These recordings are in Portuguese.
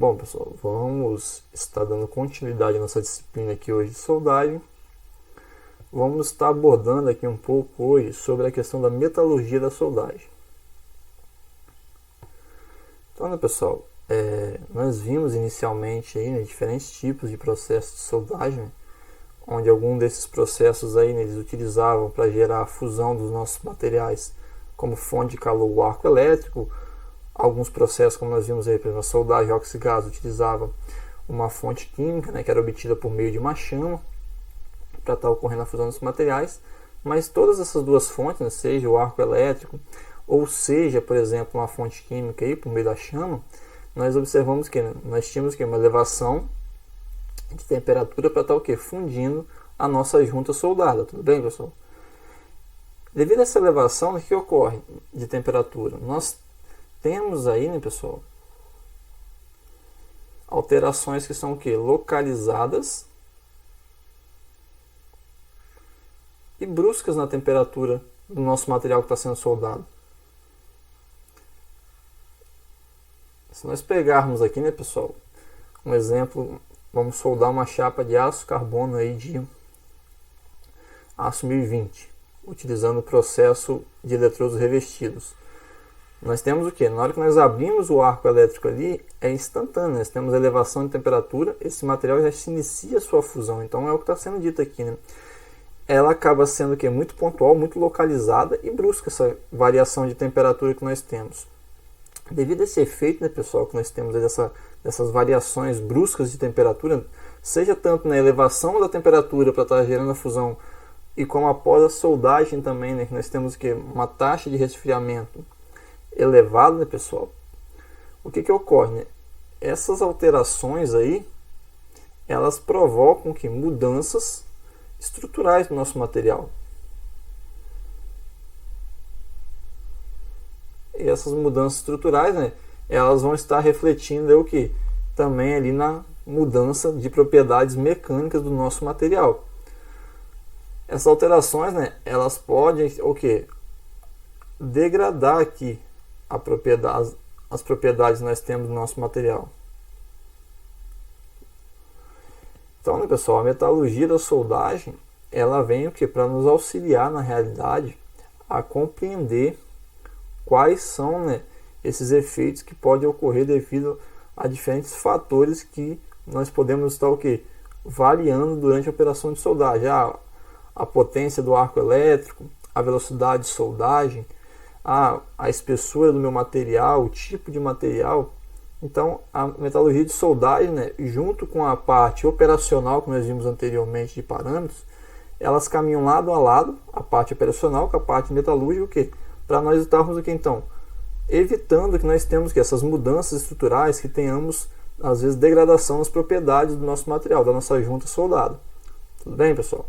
Bom, pessoal, vamos estar dando continuidade à nossa disciplina aqui hoje de soldagem. Vamos estar abordando aqui um pouco hoje sobre a questão da metalurgia da soldagem. Então, né, pessoal, nós vimos inicialmente aí, né, diferentes tipos de processos de soldagem, onde algum desses processos aí, né, eles utilizavam para gerar a fusão dos nossos materiais como fonte de calor o arco elétrico. Alguns processos, como nós vimos aí, por exemplo, a soldagem óxido-gás utilizava uma fonte química, né, que era obtida por meio de uma chama para estar ocorrendo a fusão dos materiais. Mas todas essas duas fontes, né, seja o arco elétrico ou seja, por exemplo, uma fonte química aí, por meio da chama, nós observamos que nós tínhamos uma elevação de temperatura para estar o quê? Fundindo a nossa junta soldada. Tudo bem, pessoal? Devido a essa elevação, o que ocorre de temperatura? Nós temos aí, né, pessoal, alterações que são o quê? Localizadas e bruscas na temperatura do nosso material que está sendo soldado. Se nós pegarmos aqui, né, pessoal, um exemplo, vamos soldar uma chapa de aço carbono aí de aço 1020, utilizando o processo de eletrodos revestidos. Nós temos o que? Na hora que nós abrimos o arco elétrico ali, é instantâneo, nós temos elevação de temperatura, esse material já se inicia a sua fusão, então é o que está sendo dito aqui, né? Ela acaba sendo o que? Muito pontual, muito localizada e brusca essa variação de temperatura que nós temos. Devido a esse efeito, né, pessoal, que nós temos dessas variações bruscas de temperatura, seja tanto na elevação da temperatura para estar gerando a fusão, e como após a soldagem também, né, que nós temos que uma taxa de resfriamento elevada, né, pessoal? O que ocorre, né? Essas alterações aí, elas provocam que mudanças estruturais do nosso material. E essas mudanças estruturais, né, elas vão estar refletindo o que? Também ali na mudança de propriedades mecânicas do nosso material. Essas alterações, né, elas podem o que? Degradar aqui as propriedades que nós temos do nosso material. Então, né, pessoal, a metalurgia da soldagem, ela vem o que? Para nos auxiliar na realidade a compreender quais são, né, esses efeitos que podem ocorrer devido a diferentes fatores que nós podemos estar o que? Variando durante a operação de soldagem. A potência do arco elétrico, a velocidade de soldagem, a espessura do meu material, o tipo de material. Então, a metalurgia de soldagem, né, junto com a parte operacional que nós vimos anteriormente de parâmetros, elas caminham lado a lado, a parte operacional com a parte metalúrgica, o quê? Para nós estarmos aqui, então, evitando que nós temos essas mudanças estruturais, que tenhamos, às vezes, degradação nas propriedades do nosso material, da nossa junta soldada. Tudo bem, pessoal?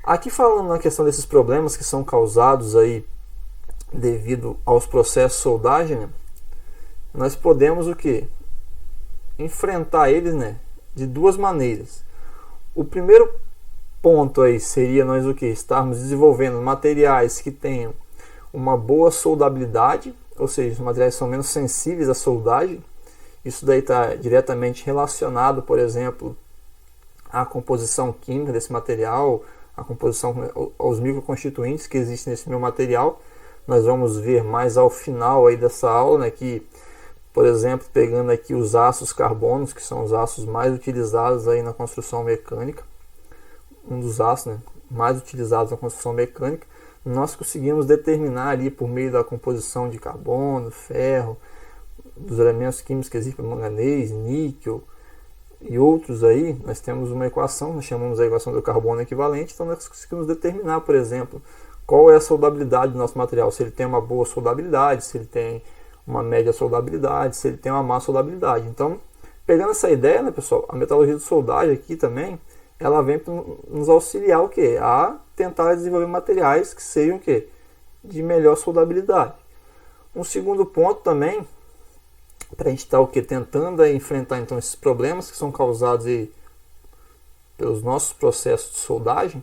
Aqui falando na questão desses problemas que são causados aí devido aos processos de soldagem, né, nós podemos o que? Enfrentar eles, né, de duas maneiras. O primeiro ponto aí seria nós o que? Estarmos desenvolvendo materiais que tenham uma boa soldabilidade, ou seja, os materiais são menos sensíveis à soldagem. Isso daí está diretamente relacionado, por exemplo, à composição química desse material, a composição, aos microconstituintes que existem nesse meu material. Nós vamos ver mais ao final aí dessa aula, né, que, por exemplo, pegando aqui os aços carbonos, que são os aços mais utilizados aí na construção mecânica, um dos aços, né, mais utilizados na construção mecânica, nós conseguimos determinar ali por meio da composição de carbono, ferro, dos elementos químicos que existem, manganês, níquel e outros aí. Nós temos uma equação, nós chamamos a equação do carbono equivalente, então nós conseguimos determinar, por exemplo, qual é a soldabilidade do nosso material, se ele tem uma boa soldabilidade, se ele tem uma média soldabilidade, se ele tem uma má soldabilidade. Então, pegando essa ideia, né, pessoal, a metalurgia de soldagem aqui também, ela vem para nos auxiliar o quê? A tentar desenvolver materiais que sejam o quê? De melhor soldabilidade. Um segundo ponto também, para a gente estar o quê? Tentando enfrentar então esses problemas que são causados aí pelos nossos processos de soldagem,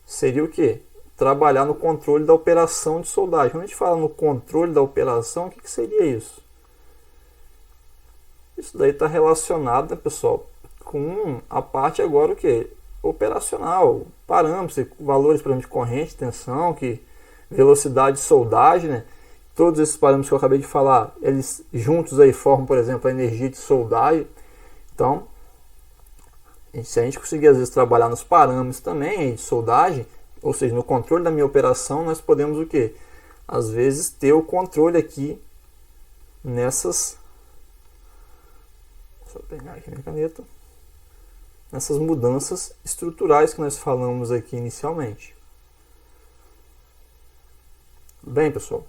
seria o quê? Trabalhar no controle da operação de soldagem. Quando a gente fala no controle da operação, o que seria isso? Isso daí está relacionado, né, pessoal, com a parte agora o que? Operacional, parâmetros, valores para de corrente, tensão, que velocidade de soldagem, né? Todos esses parâmetros que eu acabei de falar, eles juntos aí formam, por exemplo, a energia de soldagem. Então, se a gente conseguir às vezes trabalhar nos parâmetros também de soldagem, ou seja, no controle da minha operação, nós podemos o que? Às vezes ter o controle aqui nessas, deixa eu pegar aqui minha caneta, nessas mudanças estruturais que nós falamos aqui inicialmente. Bem, pessoal.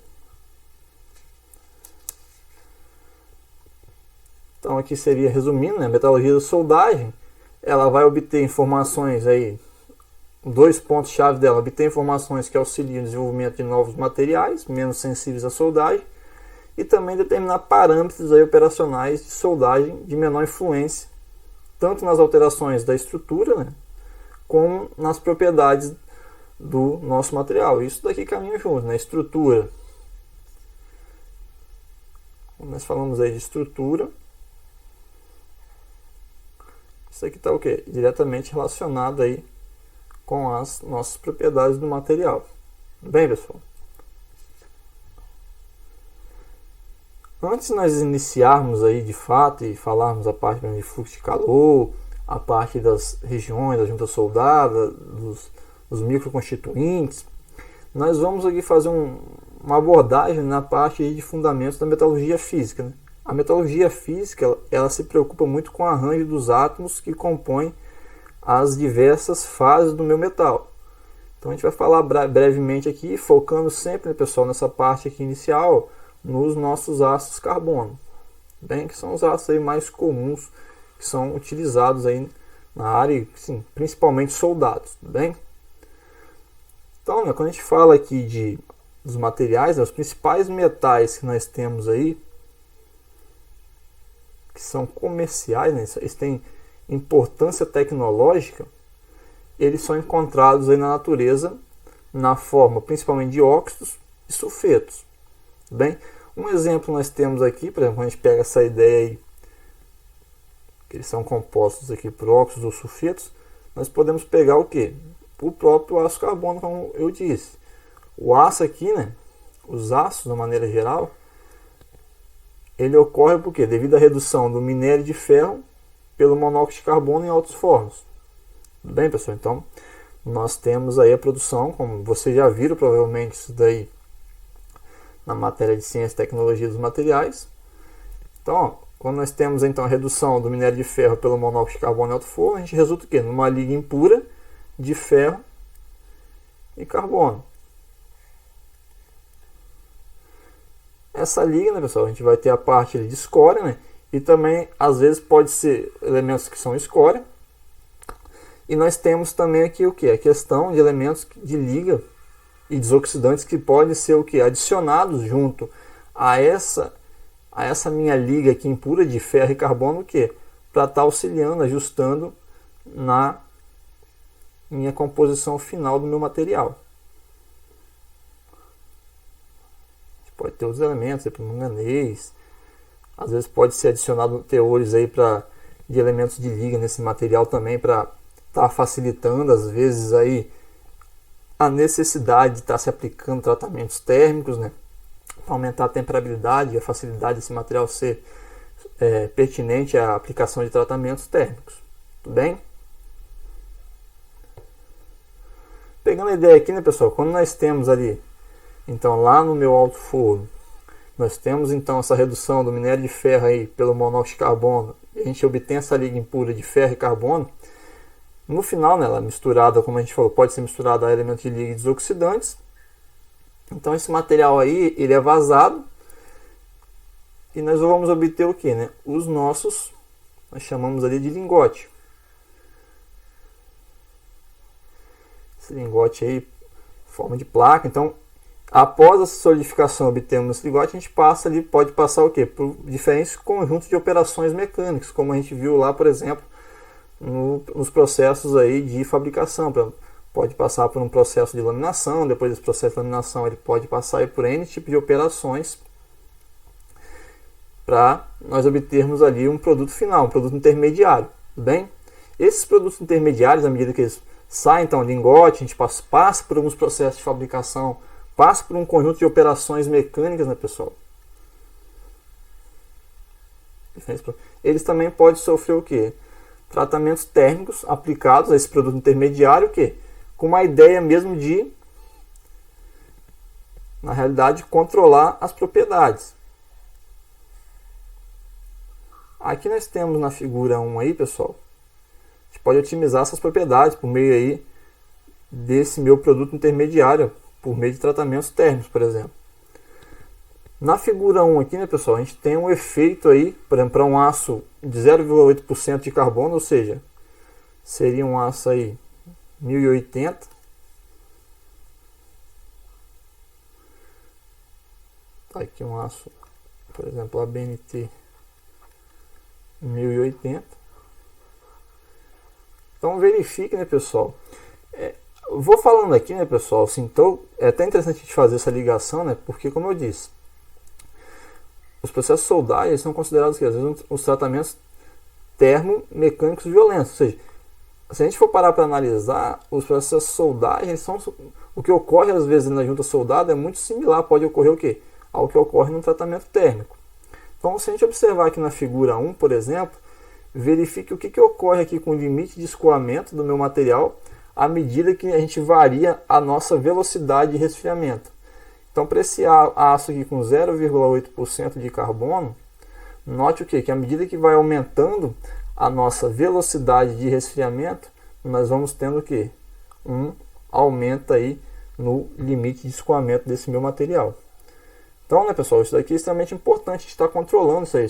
Então aqui seria, resumindo, né, a metalurgia da soldagem, ela vai obter informações aí, dois pontos-chave dela, obter informações que auxiliam o desenvolvimento de novos materiais, menos sensíveis à soldagem, e também determinar parâmetros aí operacionais de soldagem de menor influência, tanto nas alterações da estrutura, né, como nas propriedades do nosso material. Isso daqui caminha junto, né, estrutura. Nós falamos aí de estrutura. Isso aqui está o quê? Diretamente relacionado aí com as nossas propriedades do material. Bem, pessoal. Antes de nós iniciarmos aí de fato e falarmos a parte de fluxo de calor, a parte das regiões da junta soldada, dos microconstituintes, nós vamos aqui fazer uma abordagem na parte de fundamentos da metalurgia física, né? A metalurgia física, ela se preocupa muito com o arranjo dos átomos que compõem as diversas fases do meu metal. Então a gente vai falar brevemente aqui, focando sempre, né, pessoal, nessa parte aqui inicial, nos nossos ácidos carbono, bem, que são os ácidos aí mais comuns que são utilizados aí na área, sim, principalmente soldados, bem? Então, né, quando a gente fala aqui dos materiais, né, os principais metais que nós temos aí, que são comerciais, né, eles têm importância tecnológica, eles são encontrados aí na natureza na forma principalmente de óxidos e sulfetos. Bem, um exemplo nós temos aqui, por exemplo, a gente pega essa ideia aí, que eles são compostos aqui por óxidos ou sulfetos, nós podemos pegar o que? O próprio aço carbono, como eu disse. O aço aqui, né, os ácidos, de maneira geral, ele ocorre porque devido à redução do minério de ferro pelo monóxido de carbono em altas formas. Tudo bem, pessoal? Então, nós temos aí a produção, como vocês já viram provavelmente isso daí na matéria de ciência e tecnologia dos materiais. Então, ó, quando nós temos então a redução do minério de ferro pelo monóxido de carbono em alto forno, a gente resulta o quê? Numa liga impura de ferro e carbono. Essa liga, né, pessoal, a gente vai ter a parte de escória, né, e também às vezes pode ser elementos que são escória. E nós temos também aqui o que? A questão de elementos de liga e desoxidantes que podem ser o que? Adicionados junto a essa minha liga aqui impura de ferro e carbono, o que? Para estar auxiliando, ajustando na minha composição final do meu material. Pode ter outros elementos, por exemplo, manganês. Às vezes pode ser adicionado teores aí de elementos de liga nesse material também para estar facilitando, às vezes, aí a necessidade de estar se aplicando tratamentos térmicos, né? Para aumentar a temperabilidade e a facilidade desse material ser pertinente à aplicação de tratamentos térmicos. Tudo bem? Pegando a ideia aqui, né, pessoal? Quando nós temos ali, então, lá no meu alto forno, nós temos então essa redução do minério de ferro aí pelo monóxido de carbono, e a gente obtém essa liga impura de ferro e carbono. No final, né, ela misturada, como a gente falou, pode ser misturada a elementos de liga e desoxidantes. Então esse material aí, ele é vazado e nós vamos obter o que, né? Os nossos, nós chamamos ali de lingote. Esse lingote aí, forma de placa. Então, após a solidificação obtemos esse lingote, a gente passa ali, pode passar o que? Por diferentes conjuntos de operações mecânicas, como a gente viu lá, por exemplo, nos processos aí de fabricação. Pode passar por um processo de laminação, depois desse processo de laminação ele pode passar aí por N tipo de operações para nós obtermos ali um produto final, um produto intermediário, tudo bem? Esses produtos intermediários, à medida que eles saem, então, lingote, a gente passa por alguns processos de fabricação, passa por um conjunto de operações mecânicas, né, pessoal? Eles também podem sofrer o quê? Tratamentos térmicos aplicados a esse produto intermediário, o quê? Com uma ideia mesmo de, na realidade, controlar as propriedades. Aqui nós temos na figura 1 aí, pessoal, a gente pode otimizar essas propriedades por meio aí desse meu produto intermediário, por meio de tratamentos térmicos, por exemplo. Na figura 1 aqui, né, pessoal, a gente tem um efeito aí, por exemplo, para um aço de 0,8% de carbono, ou seja, seria um aço aí 1080. Tá aqui um aço, por exemplo, ABNT 1080. Então verifique, né, pessoal. Eu vou falando aqui, né, pessoal, assim, então é até interessante a gente fazer essa ligação, né, porque, como eu disse, os processos de soldagem são considerados, às vezes, os tratamentos termomecânicos violentos. Ou seja, se a gente for parar para analisar, os processos de soldagem são o que ocorre às vezes na junta soldada é muito similar, pode ocorrer o quê? Ao que ocorre no tratamento térmico. Então, se a gente observar aqui na figura 1, por exemplo, verifique o que ocorre aqui com o limite de escoamento do meu material à medida que a gente varia a nossa velocidade de resfriamento. Então, para esse aço aqui com 0,8% de carbono, note o quê? Que à medida que vai aumentando a nossa velocidade de resfriamento, nós vamos tendo o quê? Um aumento aí no limite de escoamento desse meu material. Então, né, pessoal, isso daqui é extremamente importante estar controlando isso aí,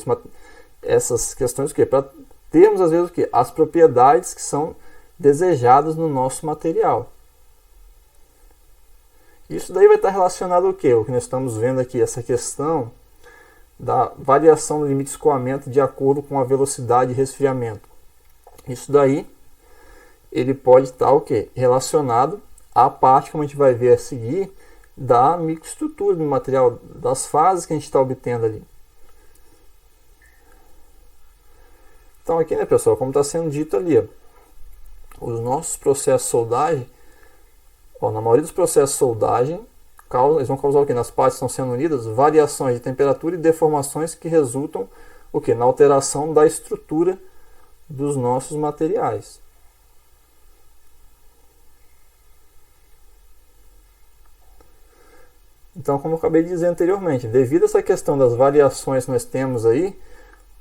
essas questões, o quê? Para termos, às vezes, o quê? As propriedades que são desejadas no nosso material. Isso daí vai estar relacionado ao quê? O que nós estamos vendo aqui, essa questão da variação do limite de escoamento de acordo com a velocidade de resfriamento. Isso daí, ele pode estar o quê? Relacionado à parte, como a gente vai ver a seguir, da microestrutura do material, das fases que a gente está obtendo ali. Então aqui, né, pessoal, como está sendo dito ali, ó, os nossos processos de soldagem, na maioria dos processos de soldagem, eles vão causar o quê? Nas partes que estão sendo unidas, variações de temperatura e deformações que resultam o quê? Na alteração da estrutura dos nossos materiais. Então, como eu acabei de dizer anteriormente, devido a essa questão das variações que nós temos aí,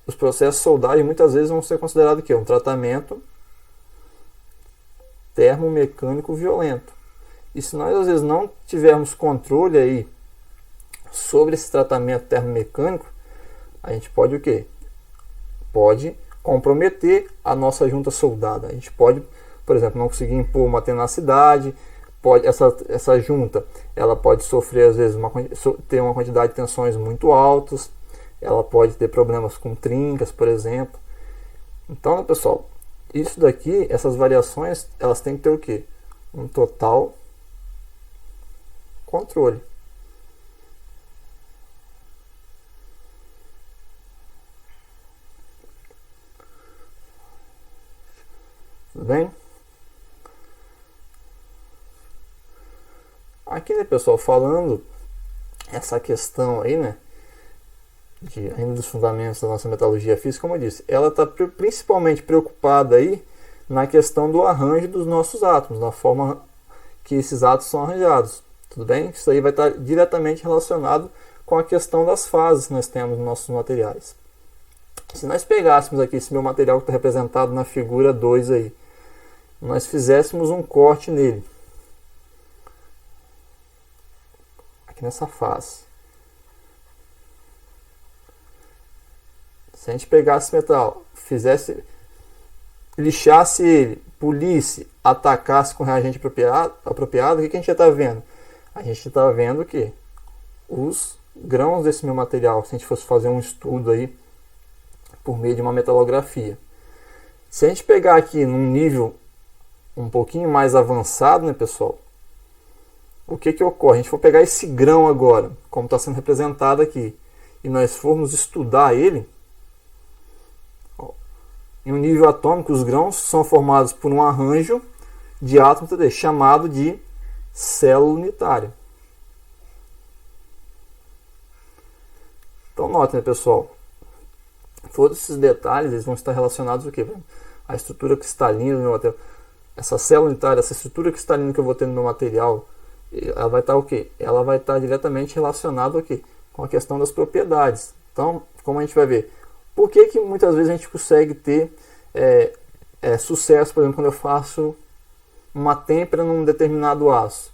os processos de soldagem muitas vezes vão ser considerados o quê? Um tratamento termomecânico violento. E se nós às vezes não tivermos controle aí sobre esse tratamento termomecânico, a gente pode o quê? Pode comprometer a nossa junta soldada. A gente pode, por exemplo, não conseguir impor uma tenacidade, essa junta ela pode sofrer às vezes ter uma quantidade de tensões muito altas, ela pode ter problemas com trincas, por exemplo. Então, né, pessoal, isso daqui, essas variações, elas têm que ter o quê? Um total controle. Tudo bem? Aqui, né, pessoal, falando essa questão aí, né, ainda dos fundamentos da nossa metalurgia física, como eu disse, ela está principalmente preocupada aí na questão do arranjo dos nossos átomos, na forma que esses átomos são arranjados. Tudo bem? Isso aí vai estar diretamente relacionado com a questão das fases que nós temos nos nossos materiais. Se nós pegássemos aqui esse meu material que está representado na figura 2 aí, nós fizéssemos um corte nele, aqui nessa face. Se a gente pegasse esse metal, lixasse ele, polisse, atacasse com reagente apropriado, o que a gente já está vendo? A gente está vendo que os grãos desse meu material, se a gente fosse fazer um estudo aí por meio de uma metalografia, se a gente pegar aqui num nível um pouquinho mais avançado, né, pessoal, o que ocorre? A gente for pegar esse grão agora, como está sendo representado aqui, e nós formos estudar ele, ó, em um nível atômico, os grãos são formados por um arranjo de átomos chamado de célula unitária. Então notem, né, pessoal, todos esses detalhes eles vão estar relacionados ao quê? A estrutura cristalina do meu material. Essa célula unitária, essa estrutura cristalina que eu vou ter no meu material, ela vai estar o quê? Ela vai estar diretamente relacionada ao quê? Com a questão das propriedades. Então, como a gente vai ver, por que que muitas vezes a gente consegue ter sucesso, por exemplo, quando eu faço uma têmpera num determinado aço?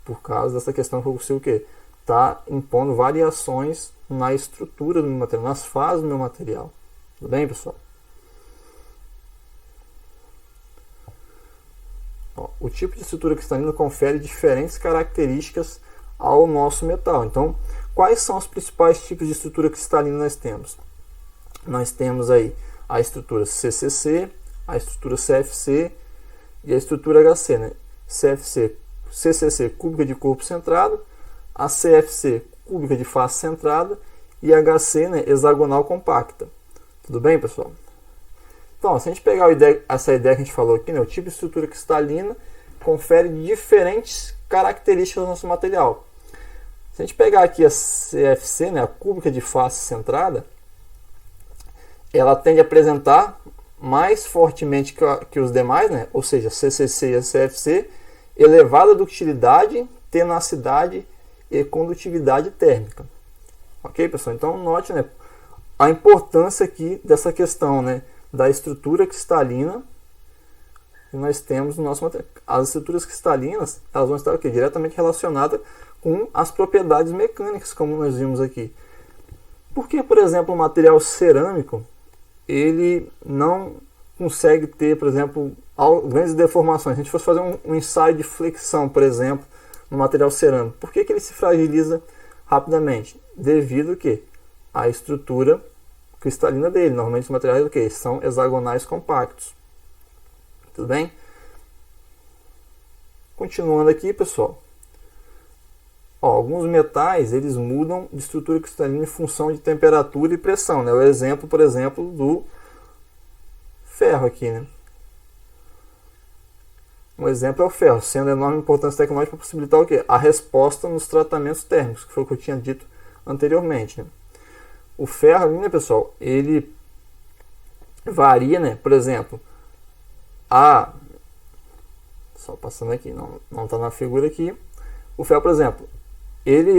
Por causa dessa questão que eu consigo o quê? Tá impondo variações na estrutura do meu material, nas fases do meu material. Tudo bem, pessoal? Ó, o tipo de estrutura cristalina confere diferentes características ao nosso metal. Então, quais são os principais tipos de estrutura cristalina nós temos? Nós temos aí a estrutura CCC, a estrutura CFC e a estrutura HC, né? CCC cúbica de corpo centrado, a CFC cúbica de face centrada e a HC, né, hexagonal compacta. Tudo bem, pessoal? Então, se a gente pegar essa ideia que a gente falou aqui, né, o tipo de estrutura cristalina confere diferentes características do nosso material. Se a gente pegar aqui a CFC, né, a cúbica de face centrada, ela tende a apresentar mais fortemente que os demais, né, ou seja, CCC e a CFC, elevada ductilidade, tenacidade e condutividade térmica. Ok, pessoal? Então, note, né, a importância aqui dessa questão, né, da estrutura cristalina que nós temos no nosso material. As estruturas cristalinas, elas vão estar aqui, diretamente relacionadas com as propriedades mecânicas, como nós vimos aqui. Porque, por exemplo, o material cerâmico, ele não consegue ter, por exemplo, grandes deformações. Se a gente fosse fazer um ensaio de flexão, por exemplo, no material cerâmico, por que ele se fragiliza rapidamente? Devido à estrutura cristalina dele. Normalmente os materiais são hexagonais compactos. Tudo bem? Continuando aqui, pessoal. Ó, alguns metais eles mudam de estrutura cristalina em função de temperatura e pressão, né? O exemplo, por exemplo, do ferro aqui, né? Um exemplo é o ferro, sendo de enorme importância tecnológica para possibilitar o quê? A resposta nos tratamentos térmicos, que foi o que eu tinha dito anteriormente, né? O ferro ali, né, pessoal, ele varia, né? Por exemplo, só passando aqui, não está na figura aqui. O ferro, por exemplo,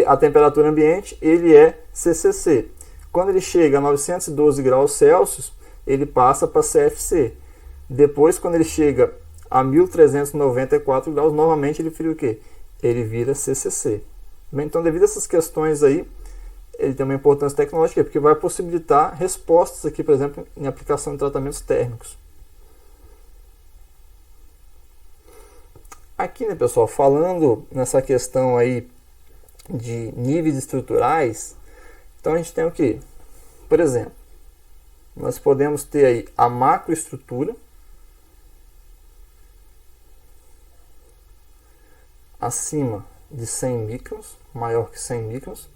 a temperatura ambiente, ele é CCC. Quando ele chega a 912 graus Celsius, ele passa para CFC. Depois, quando ele chega a 1394 graus, novamente ele vira o quê? Ele vira CCC. Então, devido a essas questões aí, ele tem uma importância tecnológica, porque vai possibilitar respostas aqui, por exemplo, em aplicação de tratamentos térmicos. Aqui, né, pessoal, falando nessa questão aí de níveis estruturais, então a gente tem o que? Por exemplo, nós podemos ter aí a macroestrutura, acima de 100 microns, maior que 100 microns.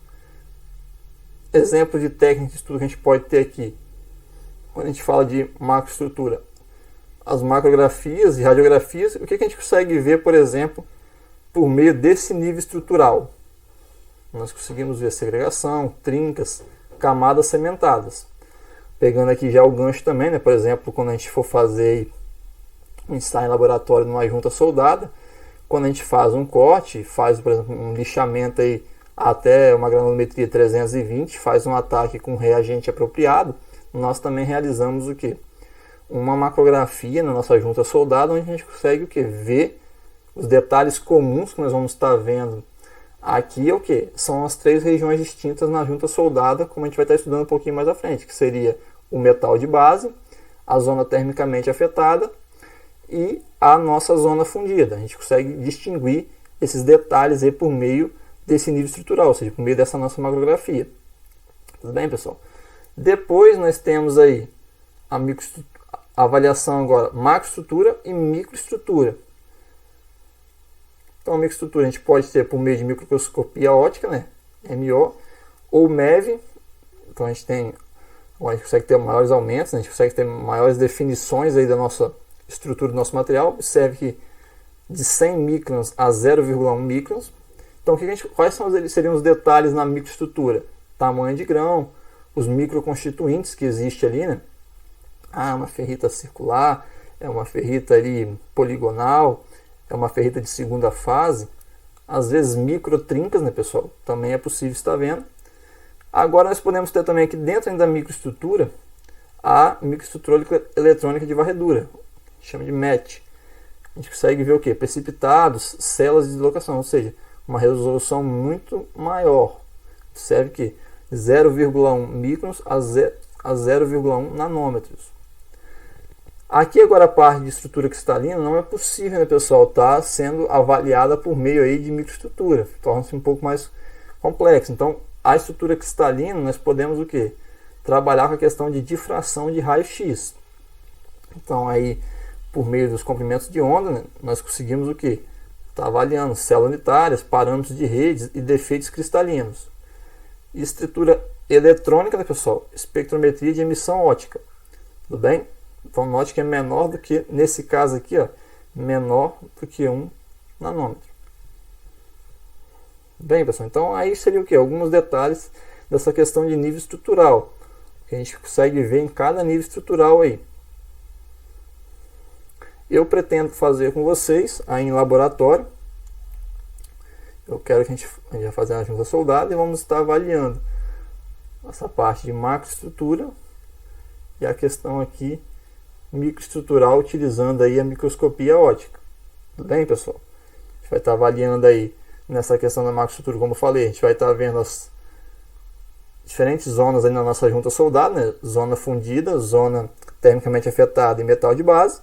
Exemplo de técnica de estudo que a gente pode ter aqui, quando a gente fala de macroestrutura, as macrografias e radiografias. O que a gente consegue ver, por exemplo, por meio desse nível estrutural? Nós conseguimos ver segregação, trincas, camadas cementadas. Pegando aqui já o gancho também, né? Por exemplo, quando a gente for fazer um ensaio em laboratório numa junta soldada, quando a gente faz um corte, faz, por exemplo, um lixamento aí até uma granulometria 320, faz um ataque com reagente apropriado, nós também realizamos o que? Uma macrografia na nossa junta soldada, onde a gente consegue o que? Ver os detalhes comuns que nós vamos estar vendo aqui. O que? São as 3 regiões distintas na junta soldada, como a gente vai estar estudando um pouquinho mais à frente, que seria o metal de base, a zona termicamente afetada e a nossa zona fundida. A gente consegue distinguir esses detalhes aí por meio desse nível estrutural, ou seja, por meio dessa nossa macrografia. Tudo bem, pessoal? Depois nós temos aí a avaliação agora macroestrutura e microestrutura. Então a microestrutura a gente pode ter por meio de microscopia óptica, né? MO, ou MEV, Então a gente consegue ter maiores aumentos, né? A gente consegue ter maiores definições aí da nossa estrutura do nosso material. Observe que de 100 microns a 0,1 microns. Então quais seriam os detalhes na microestrutura? Tamanho de grão, os microconstituintes que existem ali, né? Uma ferrita circular, é uma ferrita ali poligonal, é uma ferrita de segunda fase, às vezes microtrincas, né, pessoal? Também é possível estar vendo. Agora nós podemos ter também aqui dentro da microestrutura a microestrutura eletrônica de varredura, chama de MET. A gente consegue ver o que? Precipitados, células de deslocação, ou seja, uma resolução muito maior. Observe que 0,1 microns a 0,1 nanômetros. Aqui agora a parte de estrutura cristalina não é possível, né, pessoal, estar sendo avaliada por meio aí de microestrutura, torna-se um pouco mais complexo. Então, a estrutura cristalina nós podemos o que? Trabalhar com a questão de difração de raio-x. Então aí, por meio dos comprimentos de onda, né, nós conseguimos o que? Está avaliando células unitárias, parâmetros de redes e defeitos cristalinos. E estrutura eletrônica, né, pessoal? Espectrometria de emissão óptica. Tudo bem? Então note que é menor do que, nesse caso aqui, ó, menor do que 1 nanômetro. Bem, pessoal, então aí seria o que? Alguns detalhes dessa questão de nível estrutural, que a gente consegue ver em cada nível estrutural aí. Eu pretendo fazer com vocês aí em laboratório. Eu quero que a gente vai fazer uma junta soldada e vamos estar avaliando essa parte de macroestrutura e a questão aqui microestrutural utilizando aí a microscopia óptica. Tudo bem, pessoal? A gente vai estar avaliando aí nessa questão da macroestrutura, como eu falei, a gente vai estar vendo as diferentes zonas aí na nossa junta soldada, né? Zona fundida, zona termicamente afetada e metal de base.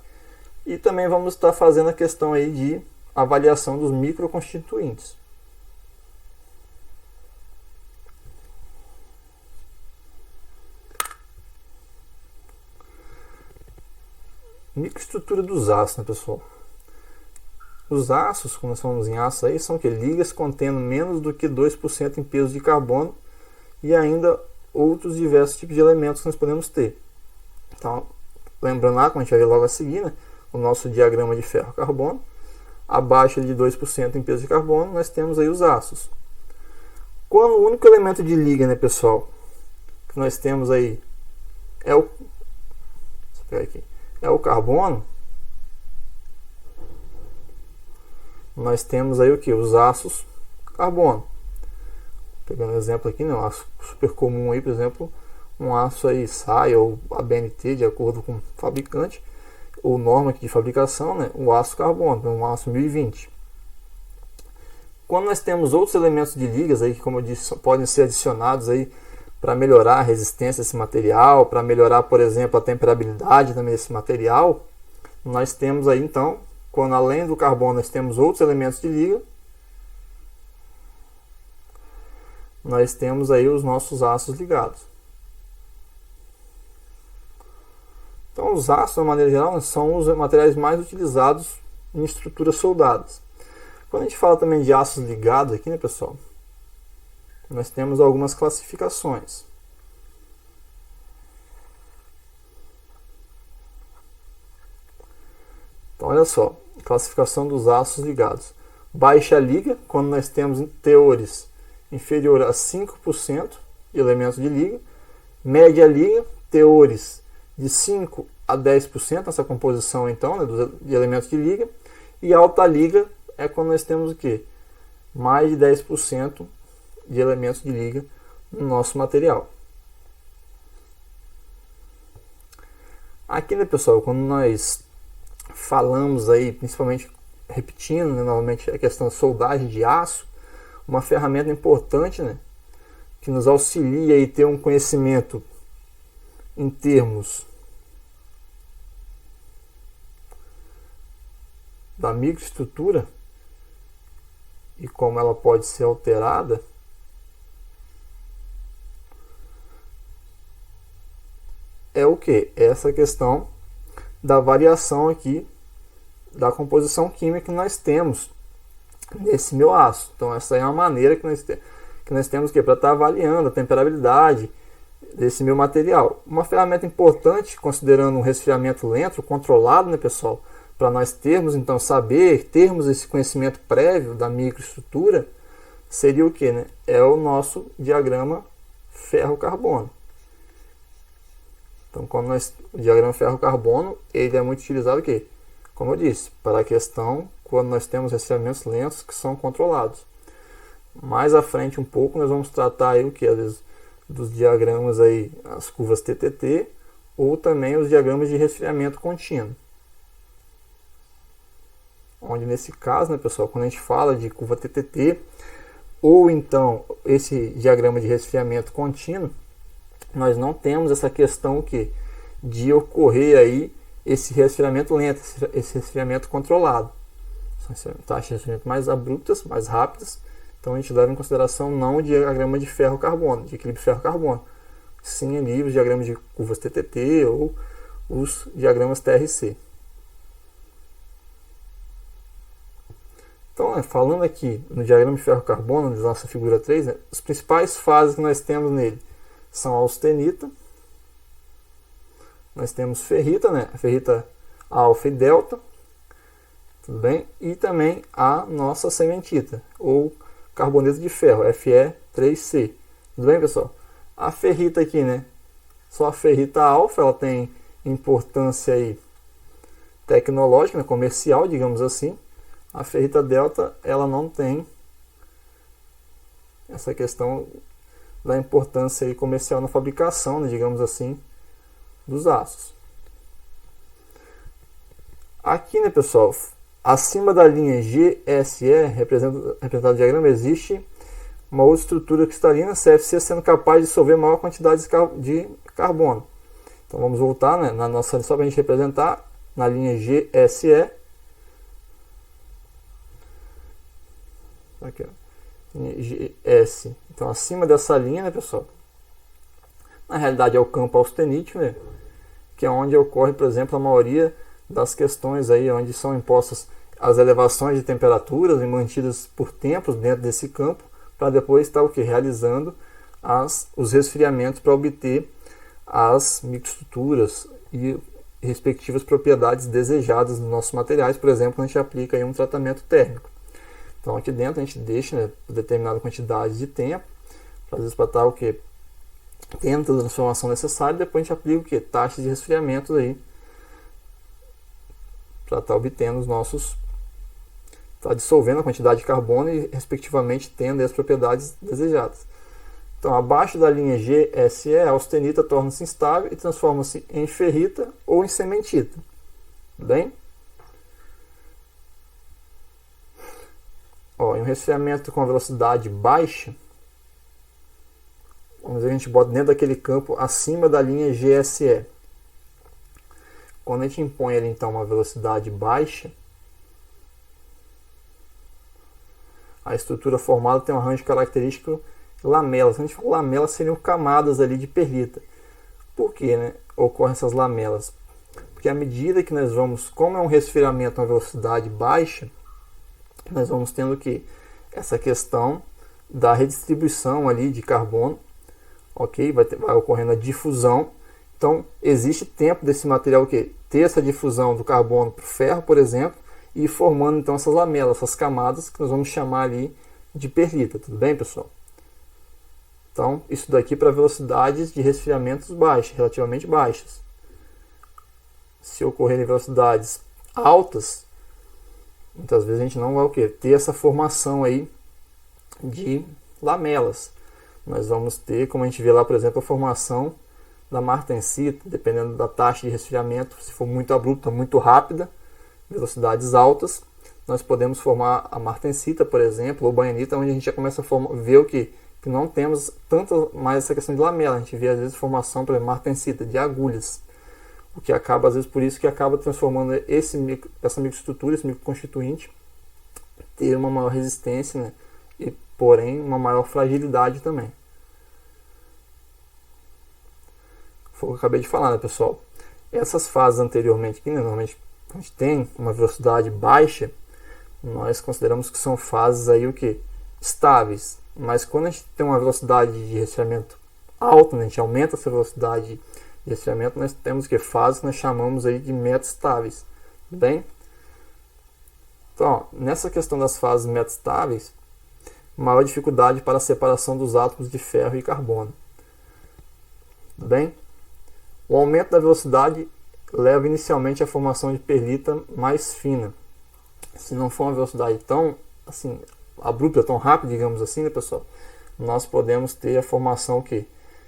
E também vamos estar fazendo a questão aí de avaliação dos microconstituintes. Microestrutura dos aços, né, pessoal? Os aços, como nós falamos em aço aí, são que ligas contendo menos do que 2% em peso de carbono e ainda outros diversos tipos de elementos que nós podemos ter. Então, lembrando lá, como a gente vai ver logo a seguir, né, o nosso diagrama de ferro-carbono, abaixo de 2% em peso de carbono, nós temos aí os aços. Quando o único elemento de liga, né, pessoal, que nós temos aí é o carbono, nós temos aí o que? Os aços carbono. Pegando um exemplo aqui, né, um aço super comum aí, por exemplo, um aço aí SAI ou ABNT, de acordo com o fabricante, ou norma aqui de fabricação, né, o aço carbono, um aço 1020. Quando nós temos outros elementos de ligas aí, que, como eu disse, podem ser adicionados aí para melhorar a resistência desse material, para melhorar, por exemplo, a temperabilidade também desse material, nós temos aí então, quando além do carbono nós temos outros elementos de liga, nós temos aí os nossos aços ligados. Então os aços, de maneira geral, são os materiais mais utilizados em estruturas soldadas. Quando a gente fala também de aços ligados aqui, né, pessoal, nós temos algumas classificações. Então olha só, classificação dos aços ligados. Baixa liga, quando nós temos teores inferior a 5% de elementos de liga. Média liga, teores de 5 a 10% nessa composição então, né, de elementos de liga. E alta liga é quando nós temos o quê? Mais de 10% de elementos de liga no nosso material. Aqui, né, pessoal, quando nós falamos aí, principalmente repetindo, né, novamente a questão da soldagem de aço, uma ferramenta importante, né, que nos auxilia a ter um conhecimento em termos da microestrutura e como ela pode ser alterada, é o que? Essa questão da variação aqui da composição química que nós temos nesse meu aço. Então essa é uma maneira que nós temos para estar avaliando a temperabilidade desse meu material. Uma ferramenta importante, considerando um resfriamento lento, controlado, né, pessoal, para nós termos, então, termos esse conhecimento prévio da microestrutura, seria o que, né? É o nosso diagrama ferro-carbono. Então, o diagrama ferro-carbono, ele é muito utilizado aqui, como eu disse, para a questão quando nós temos resfriamentos lentos que são controlados. Mais à frente um pouco nós vamos tratar aí o que, às vezes, dos diagramas aí, as curvas TTT, ou também os diagramas de resfriamento contínuo. Onde nesse caso, né, pessoal, quando a gente fala de curva TTT, ou então esse diagrama de resfriamento contínuo, nós não temos essa questão que de ocorrer aí esse resfriamento lento, esse resfriamento controlado. São taxas de resfriamento mais abruptas, mais rápidas. Então a gente leva em consideração não o diagrama de ferro-carbono, de equilíbrio ferro-carbono, sim ali os diagramas de curvas TTT ou os diagramas TRC. Então, falando aqui no diagrama de ferro-carbono, da nossa figura 3, né, as principais fases que nós temos nele são a austenita, nós temos ferrita, né, a ferrita alfa e delta, tudo bem? E também a nossa cementita, ou carboneto de ferro, Fe3C. Tudo bem, pessoal? A ferrita aqui, né? Só a ferrita alfa, ela tem importância aí tecnológica, né, comercial, digamos assim. A ferrita delta, ela não tem essa questão da importância aí comercial na fabricação, né, digamos assim, dos aços. Aqui, né, pessoal, acima da linha GSE, representado no diagrama, existe uma outra estrutura cristalina, CFC, sendo capaz de dissolver maior quantidade de carbono. Então vamos voltar, né, na nossa, só para a gente representar, na linha GSE. Aqui, ó. GS. Então acima dessa linha, né, pessoal, na realidade é o campo austenítico, né, que é onde ocorre, por exemplo, a maioria das questões aí, onde são impostas as elevações de temperaturas e mantidas por tempos dentro desse campo, para depois estar o que? Realizando os resfriamentos para obter as microestruturas e respectivas propriedades desejadas nos nossos materiais, por exemplo, quando a gente aplica aí um tratamento térmico. Então aqui dentro a gente deixa, né, determinada quantidade de tempo, às vezes para estar o que? Tendo a transformação necessária, depois a gente aplica o que? Taxas de resfriamento aí, para estar obtendo os nossos, está dissolvendo a quantidade de carbono e respectivamente tendo as propriedades desejadas. Então abaixo da linha GSE, a austenita torna-se instável e transforma-se em ferrita ou em cementita. Bem? Em um resfriamento com velocidade baixa, vamos dizer que a gente bota dentro daquele campo acima da linha GSE. Quando a gente impõe ali, então, uma velocidade baixa, a estrutura formada tem um arranjo característico lamelas. Quando a gente fala lamelas, seriam camadas ali de perlita. Por que, né, ocorrem essas lamelas? Porque à medida que nós vamos, como é um resfriamento a uma velocidade baixa, nós vamos tendo que essa questão da redistribuição ali de carbono, ok? Vai ocorrendo a difusão. Então existe tempo desse material que ter essa difusão do carbono para o ferro, por exemplo, e formando então essas lamelas, essas camadas que nós vamos chamar ali de perlita. Tudo bem, pessoal? Então isso daqui para velocidades de resfriamentos baixas, relativamente baixas. Se ocorrerem velocidades altas, muitas vezes a gente não vai ter essa formação aí de lamelas. Nós vamos ter, como a gente vê lá, por exemplo, a formação da martensita, dependendo da taxa de resfriamento, se for muito abrupta, muito rápida, velocidades altas, nós podemos formar a martensita, por exemplo, ou banhanita, onde a gente já começa a ver o que não temos tanto mais essa questão de lamela. A gente vê às vezes formação, por exemplo, martensita, de agulhas, o que acaba, às vezes, por isso que acaba transformando essa microestrutura, esse microconstituinte, ter uma maior resistência, né? E, porém, uma maior fragilidade também. Foi o que eu acabei de falar, né, pessoal? Essas fases anteriormente, que normalmente a gente tem uma velocidade baixa, nós consideramos que são fases aí o que? Estáveis. Mas quando a gente tem uma velocidade de resfriamento alta, né? A gente aumenta essa velocidade de resfriamento, nós temos que fases que nós chamamos aí de metastáveis, tudo bem? Então, ó, nessa questão das fases metastáveis, maior dificuldade para a separação dos átomos de ferro e carbono, tudo bem? O aumento da velocidade leva inicialmente à formação de perlita mais fina. Se não for uma velocidade tão assim abrupta, tão rápida, digamos assim, né, pessoal, nós podemos ter a formação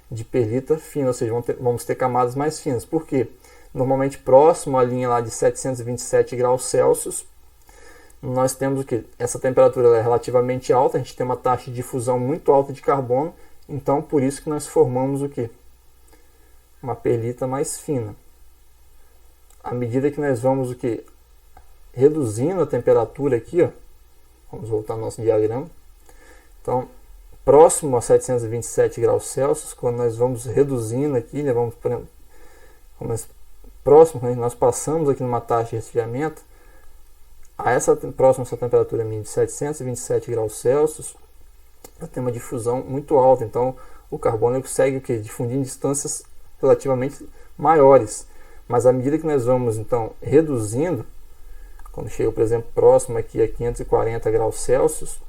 de perlita fina, ou seja, vamos ter camadas mais finas. Por quê? Normalmente próximo à linha lá de 727 graus Celsius, nós temos o que? Essa temperatura é relativamente alta, a gente tem uma taxa de difusão muito alta de carbono, então por isso que nós formamos o que? Uma perlita mais fina. À medida que nós vamos o que? Reduzindo a temperatura aqui, ó, vamos voltar ao nosso diagrama. Então, próximo a 727 graus Celsius, quando nós vamos reduzindo aqui, né, próximo, quando nós passamos aqui numa taxa de resfriamento, próximo a essa temperatura mínima de 727 graus Celsius, eu tenho uma difusão muito alta, então o carbono consegue difundir em distâncias relativamente maiores. Mas à medida que nós vamos então reduzindo, quando chega, por exemplo, próximo aqui a 540 graus Celsius,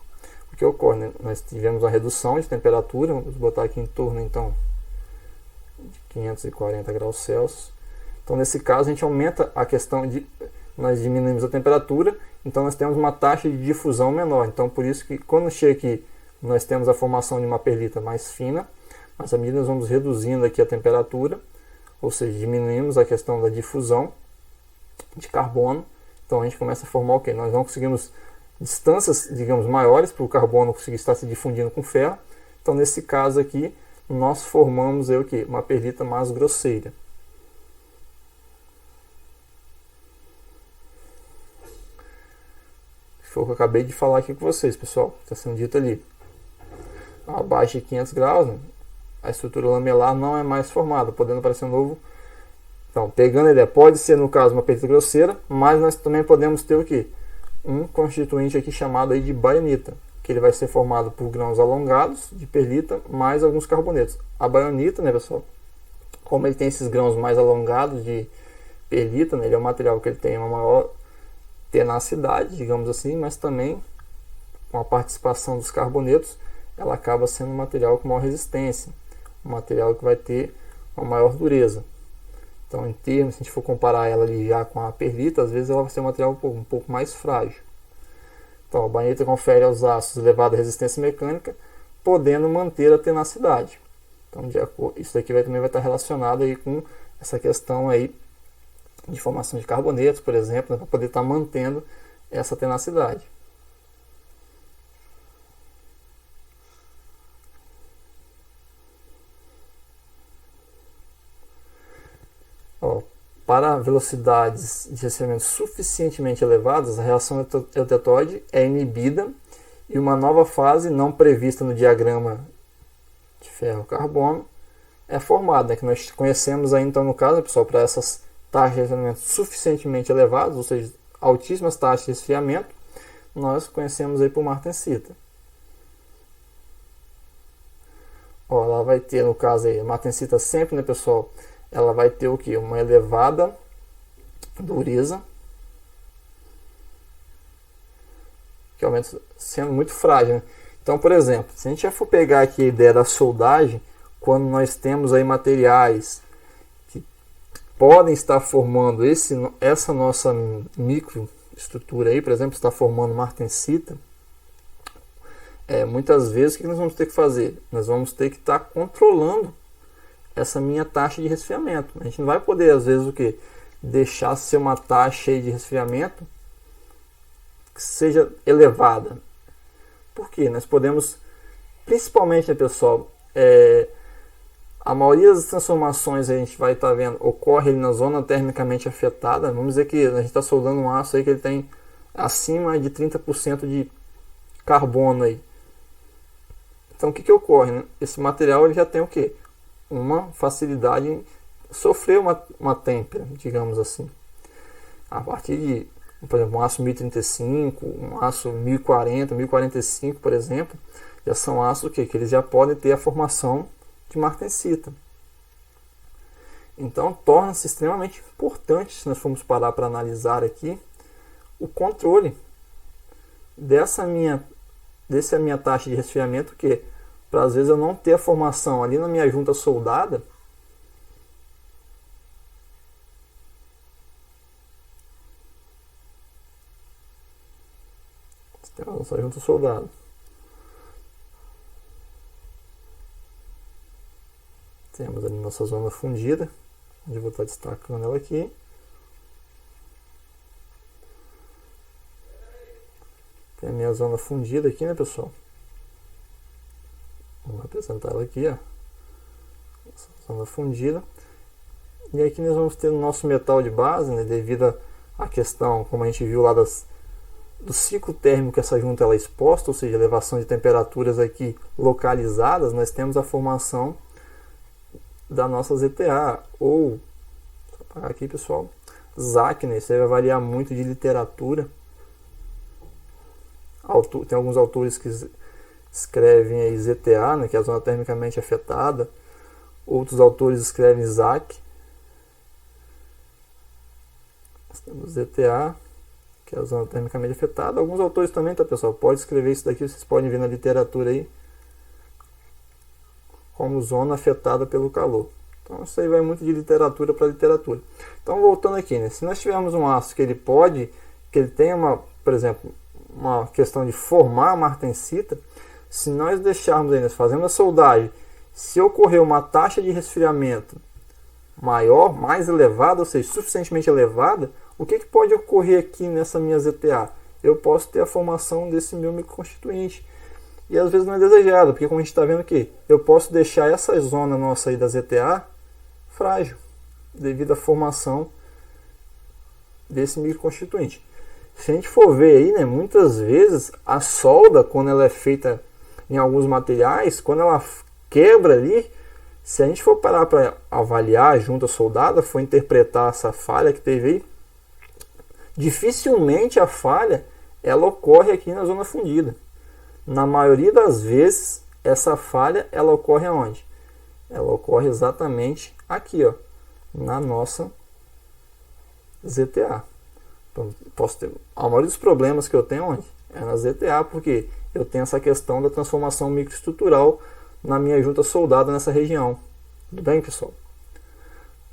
o que ocorre? Né? Nós tivemos uma redução de temperatura, vamos botar aqui em torno então de 540 graus Celsius. Então nesse caso a gente aumenta a questão de, nós diminuímos a temperatura, então nós temos uma taxa de difusão menor. Então por isso que quando chega aqui nós temos a formação de uma perlita mais fina, mas à medida que nós vamos reduzindo aqui a temperatura, ou seja, diminuímos a questão da difusão de carbono, então a gente começa a formar o que? Nós não conseguimos distâncias, digamos, maiores para o carbono conseguir estar se difundindo com ferro. Então nesse caso aqui, nós formamos o que? Uma perlita mais grosseira. Foi o que eu acabei de falar aqui com vocês, pessoal. Está sendo dito ali. Abaixo de 500 graus, né? A estrutura lamelar não é mais formada, podendo aparecer um novo. Então, pegando a ideia, pode ser no caso uma perlita grosseira, mas nós também podemos ter o que? Um constituinte aqui chamado aí de baionita, que ele vai ser formado por grãos alongados de perlita mais alguns carbonetos. A baionita, né, pessoal, como ele tem esses grãos mais alongados de perlita, né, ele é um material que ele tem uma maior tenacidade, digamos assim, mas também com a participação dos carbonetos, ela acaba sendo um material com maior resistência, um material que vai ter uma maior dureza. Então, em termos, se a gente for comparar ela ali já com a perlita, às vezes ela vai ser um material um pouco mais frágil. Então, a baionita confere aos aços elevada resistência mecânica, podendo manter a tenacidade. Então, isso daqui também vai estar relacionado aí com essa questão aí de formação de carbonetos, por exemplo, né, para poder estar mantendo essa tenacidade. Para velocidades de resfriamento suficientemente elevadas, a reação eutetóide é inibida e uma nova fase não prevista no diagrama de ferro-carbono é formada, né, que nós conhecemos aí então no caso, pessoal, para essas taxas de resfriamento suficientemente elevadas, ou seja, altíssimas taxas de resfriamento, nós conhecemos aí por martensita. Ela vai ter no caso aí, a martensita sempre, né, pessoal, ela vai ter o que? Uma elevada dureza, que aumenta sendo muito frágil, né? Então, por exemplo, se a gente já for pegar aqui a ideia da soldagem, quando nós temos aí materiais que podem estar formando essa nossa microestrutura aí, por exemplo, está formando martensita, muitas vezes o que nós vamos ter que fazer? Nós vamos ter que estar controlando essa minha taxa de resfriamento. A gente não vai poder, às vezes, deixar ser uma taxa de resfriamento que seja elevada. Por quê? Nós podemos, principalmente, né, pessoal, a maioria das transformações a gente vai estar vendo ocorre na zona termicamente afetada. Vamos dizer que a gente está soldando um aço aí que ele tem acima de 30% de carbono aí. Então o que ocorre, né? Esse material ele já tem o quê? Uma facilidade em sofrer uma têmpera, digamos assim. A partir de, por exemplo, um aço 1035, um aço 1040, 1045, por exemplo, já são aços que eles já podem ter a formação de martensita. Então, torna-se extremamente importante, se nós formos parar para analisar aqui, o controle dessa minha taxa de resfriamento, que para às vezes eu não ter a formação ali na minha junta soldada, temos a nossa junta soldada. Temos ali nossa zona fundida, onde eu vou estar destacando ela aqui. Tem a minha zona fundida aqui, né, pessoal? Vamos apresentar ela aqui, ó. Essa zona fundida. E aqui nós vamos ter o nosso metal de base, né, devido à questão, como a gente viu lá do ciclo térmico que essa junta ela é exposta, ou seja, elevação de temperaturas aqui localizadas, nós temos a formação da nossa ZTA, ou, vou apagar aqui, pessoal, ZAC, né? Isso aí vai variar muito de literatura. Tem alguns autores que escrevem aí ZTA, né, que é a zona termicamente afetada. Outros autores escrevem ZAC. Nós temos ZTA, que é a zona termicamente afetada. Alguns autores também, tá, pessoal? Pode escrever isso daqui, vocês podem ver na literatura aí, como zona afetada pelo calor. Então isso aí vai muito de literatura para literatura. Então, voltando aqui, né? Se nós tivermos um ácido que ele tem por exemplo, uma questão de formar a martensita, se nós deixarmos aí, nós fazendo a soldagem, se ocorrer uma taxa de resfriamento maior, mais elevada, ou seja, suficientemente elevada, o que pode ocorrer aqui nessa minha ZTA? Eu posso ter a formação desse meu microconstituinte. E às vezes não é desejado, porque como a gente está vendo aqui, eu posso deixar essa zona nossa aí da ZTA frágil, devido à formação desse microconstituinte. Se a gente for ver aí, né, muitas vezes a solda, quando ela é feita em alguns materiais, quando ela quebra ali, se a gente for parar para avaliar a junta soldada, for interpretar essa falha que teve aí, dificilmente a falha ela ocorre aqui na zona fundida. Na maioria das vezes, essa falha ela ocorre aonde? Ela ocorre exatamente aqui, ó, na nossa ZTA. Então, a maioria dos problemas que eu tenho onde? É na ZTA, porque eu tenho essa questão da transformação microestrutural na minha junta soldada nessa região. Tudo bem, pessoal?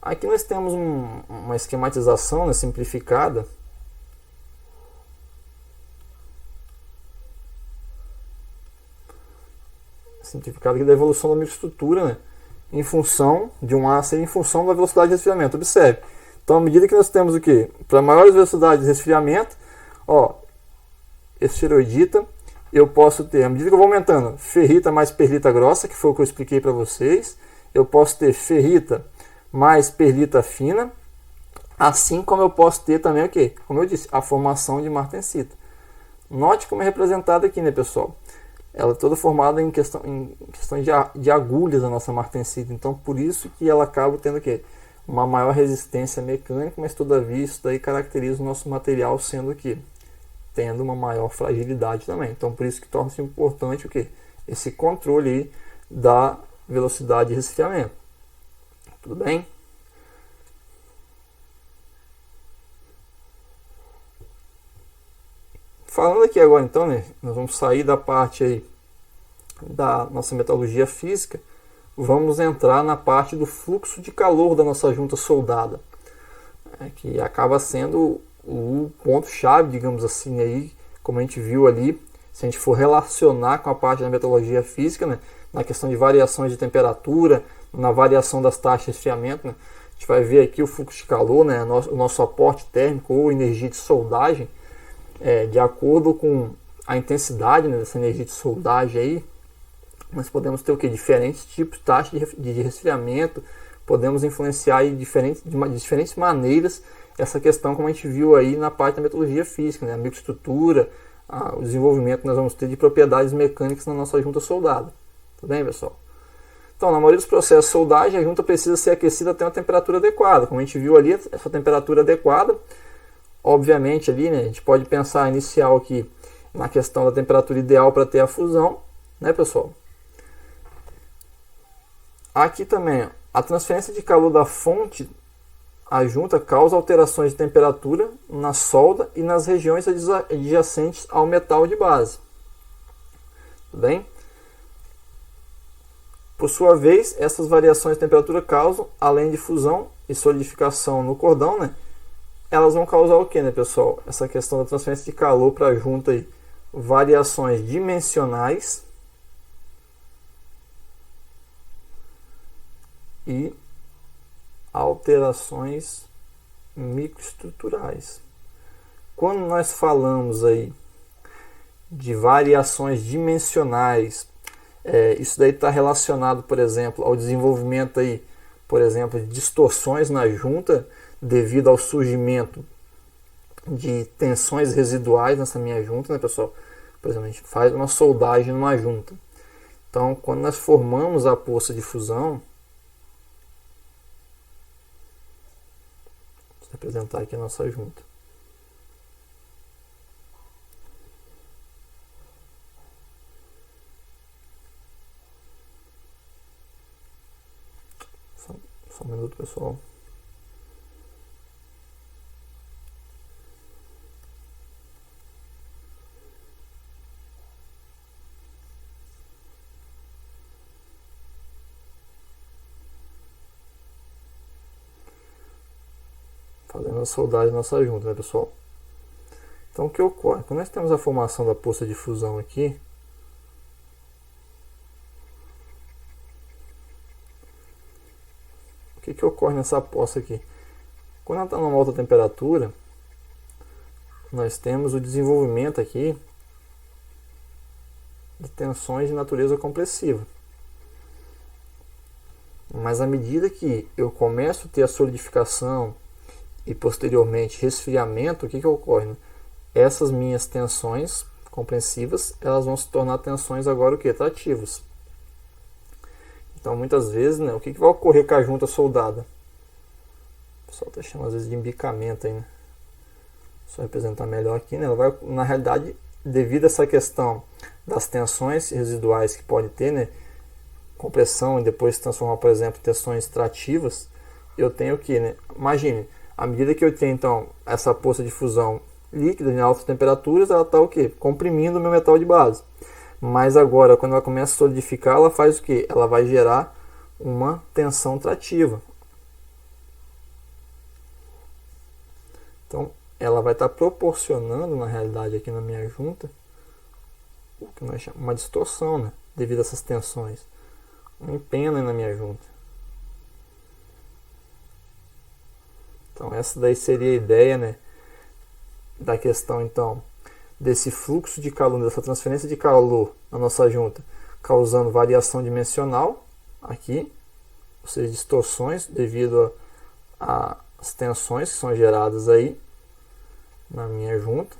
Aqui nós temos uma esquematização, né, simplificada. Simplificada aqui da evolução da microestrutura, né, em função de um ácido, em função da velocidade de resfriamento. Observe. Então, à medida que nós temos o que? Para maiores velocidades de resfriamento, ó, esferoidita, eu posso ter, à medida que eu vou aumentando, ferrita mais perlita grossa, que foi o que eu expliquei para vocês. Eu posso ter ferrita mais perlita fina, assim como eu posso ter também o que? Como eu disse, a formação de martensita. Note como é representado aqui, né, pessoal? Ela é toda formada em questão de agulhas a nossa martensita. Então, por isso que ela acaba tendo o quê? Uma maior resistência mecânica, mas todavia isso daí caracteriza o nosso material sendo o quê? Tendo uma maior fragilidade também. Então, por isso que torna-se importante o quê? Esse controle aí da velocidade de resfriamento. Tudo bem? Falando aqui agora então, né, nós vamos sair da parte aí da nossa metalurgia física, vamos entrar na parte do fluxo de calor da nossa junta soldada, que acaba sendo o ponto-chave, digamos assim, aí, como a gente viu ali, se a gente for relacionar com a parte da metalurgia física, né, na questão de variações de temperatura, na variação das taxas de resfriamento, né, a gente vai ver aqui o fluxo de calor, né, o nosso aporte térmico ou energia de soldagem, de acordo com a intensidade, né, dessa energia de soldagem aí, nós podemos ter o que? Diferentes tipos de taxas de resfriamento, podemos influenciar aí de diferentes maneiras essa questão, como a gente viu aí na parte da metalurgia física, né, a microestrutura, o desenvolvimento que nós vamos ter de propriedades mecânicas na nossa junta soldada. Tudo bem, pessoal? Então, na maioria dos processos de soldagem, a junta precisa ser aquecida até uma temperatura adequada. Como a gente viu ali, essa temperatura adequada, obviamente ali, né, a gente pode pensar inicial aqui na questão da temperatura ideal para ter a fusão, né, pessoal? Aqui também, a transferência de calor da fonte à junta causa alterações de temperatura na solda e nas regiões adjacentes ao metal de base. Tudo bem? Por sua vez, essas variações de temperatura causam, além de fusão e solidificação no cordão, né, elas vão causar o que, né, pessoal? Essa questão da transferência de calor para a junta aí, variações dimensionais e alterações microestruturais. Quando nós falamos aí de variações dimensionais, isso daí está relacionado, por exemplo, ao desenvolvimento aí, por exemplo, de distorções na junta devido ao surgimento de tensões residuais nessa minha junta, né, pessoal? Por exemplo, a gente faz uma soldagem numa junta. Então, quando nós formamos a poça de fusão, vou representar aqui a nossa junta. Só um minuto, pessoal. Fazendo a soldagem da nossa junta, né, pessoal? Então, o que ocorre? Quando nós temos a formação da poça de fusão aqui, o que ocorre nessa poça aqui? Quando ela está numa alta temperatura, nós temos o desenvolvimento aqui de tensões de natureza compressiva. Mas à medida que eu começo a ter a solidificação e posteriormente resfriamento, o que ocorre, né? Essas minhas tensões compressivas, elas vão se tornar tensões agora o que? Trativas. Então muitas vezes, né, o que vai ocorrer com a junta soldada? O pessoal está chamando às vezes de embicamento aí, né? Só representar melhor aqui, né? Ela vai, na realidade, devido a essa questão das tensões residuais que pode ter, né, compressão e depois se transformar, por exemplo, em tensões trativas, eu tenho que, né, imagine, à medida que eu tenho então essa poça de fusão líquida em altas temperaturas, ela está o que? Comprimindo o meu metal de base. Mas agora, quando ela começa a solidificar, ela faz o que? Ela vai gerar uma tensão trativa. Então, ela vai estar proporcionando, na realidade, aqui na minha junta, o que nós chamamos uma distorção, né? Devido a essas tensões. Um empeno na minha junta. Então, essa daí seria a ideia, né, da questão, então, desse fluxo de calor, dessa transferência de calor na nossa junta, causando variação dimensional aqui, ou seja, distorções devido às tensões que são geradas aí na minha junta.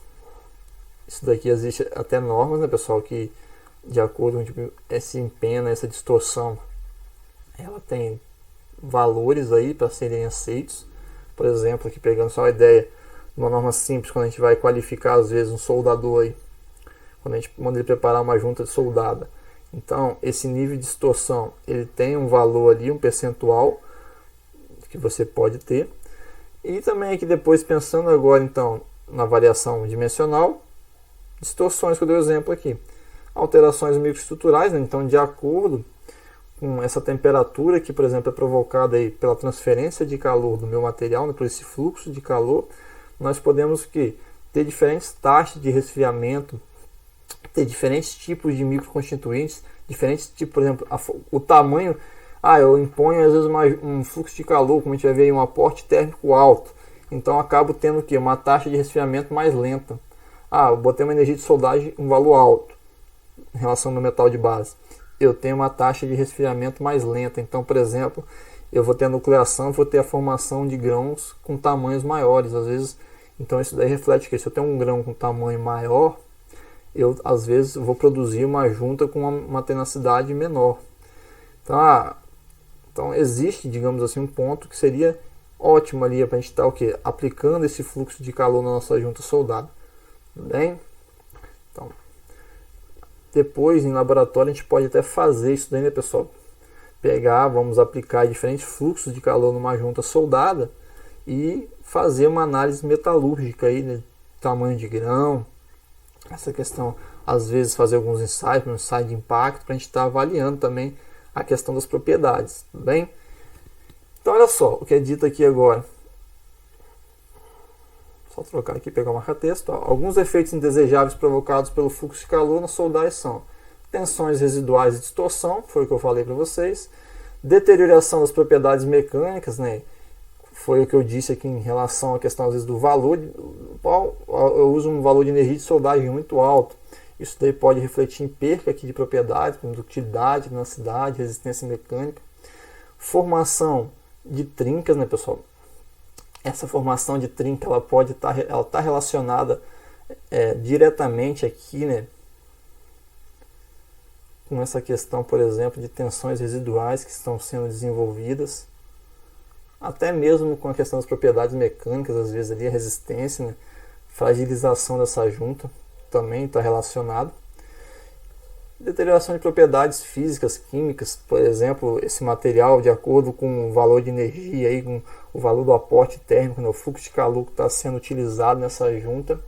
Isso daqui existe até normas, né, pessoal, que de acordo com tipo, esse empeno, essa distorção, ela tem valores aí para serem aceitos. Por exemplo, aqui pegando só a ideia, uma norma simples, quando a gente vai qualificar às vezes um soldador aí, quando a gente manda ele preparar uma junta de soldada, então esse nível de distorção ele tem um valor ali, um percentual que você pode ter. E também aqui depois pensando agora então na variação dimensional, distorções que eu dei o exemplo aqui, alterações microestruturais, né? Então de acordo com essa temperatura que, por exemplo, é provocada aí pela transferência de calor do meu material, né, por esse fluxo de calor, nós podemos ter diferentes taxas de resfriamento, ter diferentes tipos de microconstituintes, diferentes tipos, por exemplo, o tamanho. Eu imponho às vezes um fluxo de calor, como a gente vai ver aí, um aporte térmico alto, então acabo tendo uma taxa de resfriamento mais lenta. Eu botei uma energia de soldagem um valor alto em relação ao meu metal de base, eu tenho uma taxa de resfriamento mais lenta. Então, por exemplo, eu vou ter a nucleação, vou ter a formação de grãos com tamanhos maiores. Às vezes, então isso daí reflete que se eu tenho um grão com tamanho maior, eu às vezes vou produzir uma junta com uma tenacidade menor. Então existe, digamos assim, um ponto que seria ótimo ali para a gente estar aplicando esse fluxo de calor na nossa junta soldada. Tudo bem? Então, depois em laboratório a gente pode até fazer isso daí, né, pessoal? pegar, vamos aplicar diferentes fluxos de calor numa junta soldada e fazer uma análise metalúrgica aí, né, tamanho de grão, essa questão, às vezes fazer alguns ensaios, um ensaio de impacto, para a gente estar avaliando também a questão das propriedades, tudo bem? Então olha só o que é dito aqui agora. Só trocar aqui, pegar o marca-texto. Alguns efeitos indesejáveis provocados pelo fluxo de calor na soldagem são tensões residuais e distorção, foi o que eu falei para vocês, deterioração das propriedades mecânicas, né? Foi o que eu disse aqui em relação à questão, às vezes, do valor. Eu uso um valor de energia de soldagem muito alto. Isso daí pode refletir em perca aqui de propriedades, como ductilidade, tenacidade, resistência mecânica. Formação de trincas, né, pessoal? Essa formação de trinca, ela pode estar, ela está relacionada diretamente aqui, né, com essa questão, por exemplo, de tensões residuais que estão sendo desenvolvidas, até mesmo com a questão das propriedades mecânicas, às vezes ali a resistência, né, fragilização dessa junta também está relacionado. Deterioração de propriedades físicas, químicas, por exemplo, esse material, de acordo com o valor de energia, aí, com o valor do aporte térmico, né, o fluxo de calor que está sendo utilizado nessa junta,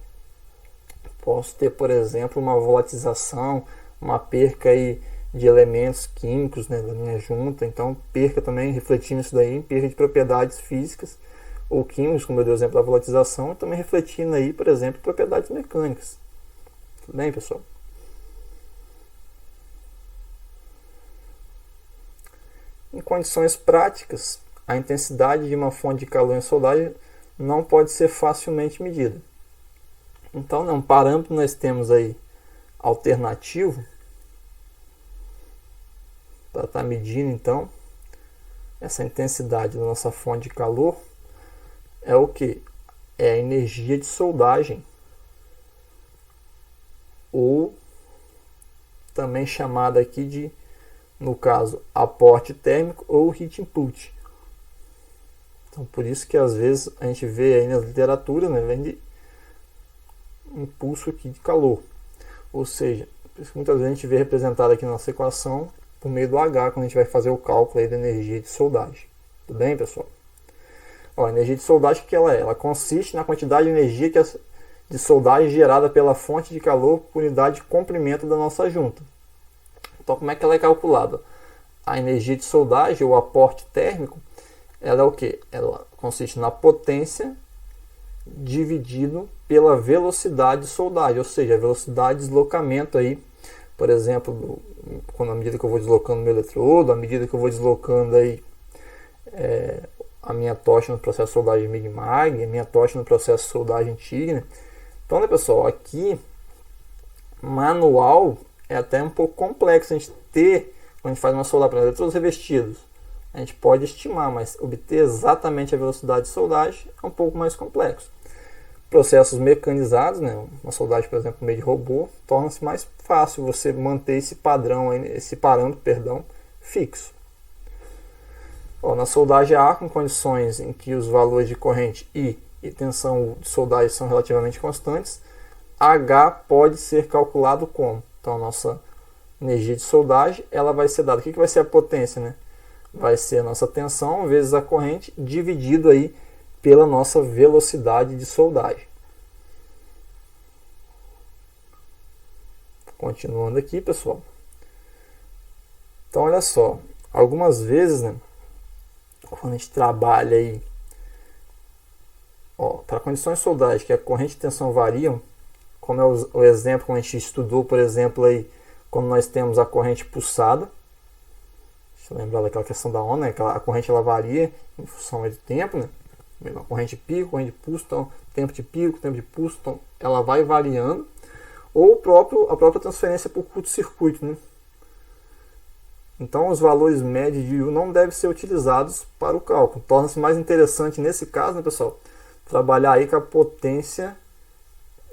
posso ter, por exemplo, uma volatilização, uma perca aí de elementos químicos, né, da minha junta. Então, perca também, refletindo isso daí, perca de propriedades físicas ou químicas, como eu dei o exemplo da volatilização, e também refletindo aí, por exemplo, propriedades mecânicas. Tudo bem, pessoal? Em condições práticas, a intensidade de uma fonte de calor em soldagem não pode ser facilmente medida. Então, um parâmetro nós temos aí alternativo para estar medindo então essa intensidade da nossa fonte de calor é o que? É a energia de soldagem, ou também chamada aqui de, no caso, aporte térmico ou heat input. Então, por isso que às vezes a gente vê aí na literatura, né, vem de impulso aqui de calor. Ou seja, por isso que muitas vezes a gente vê representado aqui na nossa equação por meio do H, quando a gente vai fazer o cálculo aí da energia de soldagem. Tudo bem, pessoal? Ó, a energia de soldagem, que ela é? Ela consiste na quantidade de energia de soldagem gerada pela fonte de calor por unidade de comprimento da nossa junta. Então, como é que ela é calculada? A energia de soldagem, o aporte térmico, ela é o que? Ela consiste na potência dividido pela velocidade de soldagem, ou seja, a velocidade de deslocamento aí, por exemplo, à medida que eu vou deslocando meu eletrodo, à medida que eu vou deslocando aí a minha tocha no processo de soldagem MIG-MAG, a minha tocha no processo de soldagem TIG, né? Então, né, pessoal, aqui manual é até um pouco complexo a gente ter, quando a gente faz uma soldagem para eletrodos revestidos, a gente pode estimar, mas obter exatamente a velocidade de soldagem é um pouco mais complexo. Processos mecanizados, né, uma soldagem, por exemplo, meio de robô, torna-se mais fácil você manter esse padrão, esse parâmetro, perdão, fixo. Ó, na soldagem a ar, com condições em que os valores de corrente I e tensão de soldagem são relativamente constantes, H pode ser calculado como? Então, a nossa energia de soldagem, ela vai ser dada. O que vai ser a potência, né? Vai ser a nossa tensão vezes a corrente, dividido aí pela nossa velocidade de soldagem. Continuando aqui, pessoal. Então, olha só. Algumas vezes, né, quando a gente trabalha aí, para condições de soldagem que a corrente e tensão variam, como é o exemplo que a gente estudou, por exemplo, aí, quando nós temos a corrente pulsada. Deixa eu lembrar daquela questão da onda, né? A corrente ela varia em função do tempo, né? A corrente pico, corrente de pulso, então tempo de pico, tempo de pulso, então ela vai variando. Ou a própria transferência por curto-circuito, né? Então os valores médios de U não devem ser utilizados para o cálculo. Torna-se mais interessante nesse caso, né, pessoal, trabalhar aí com a potência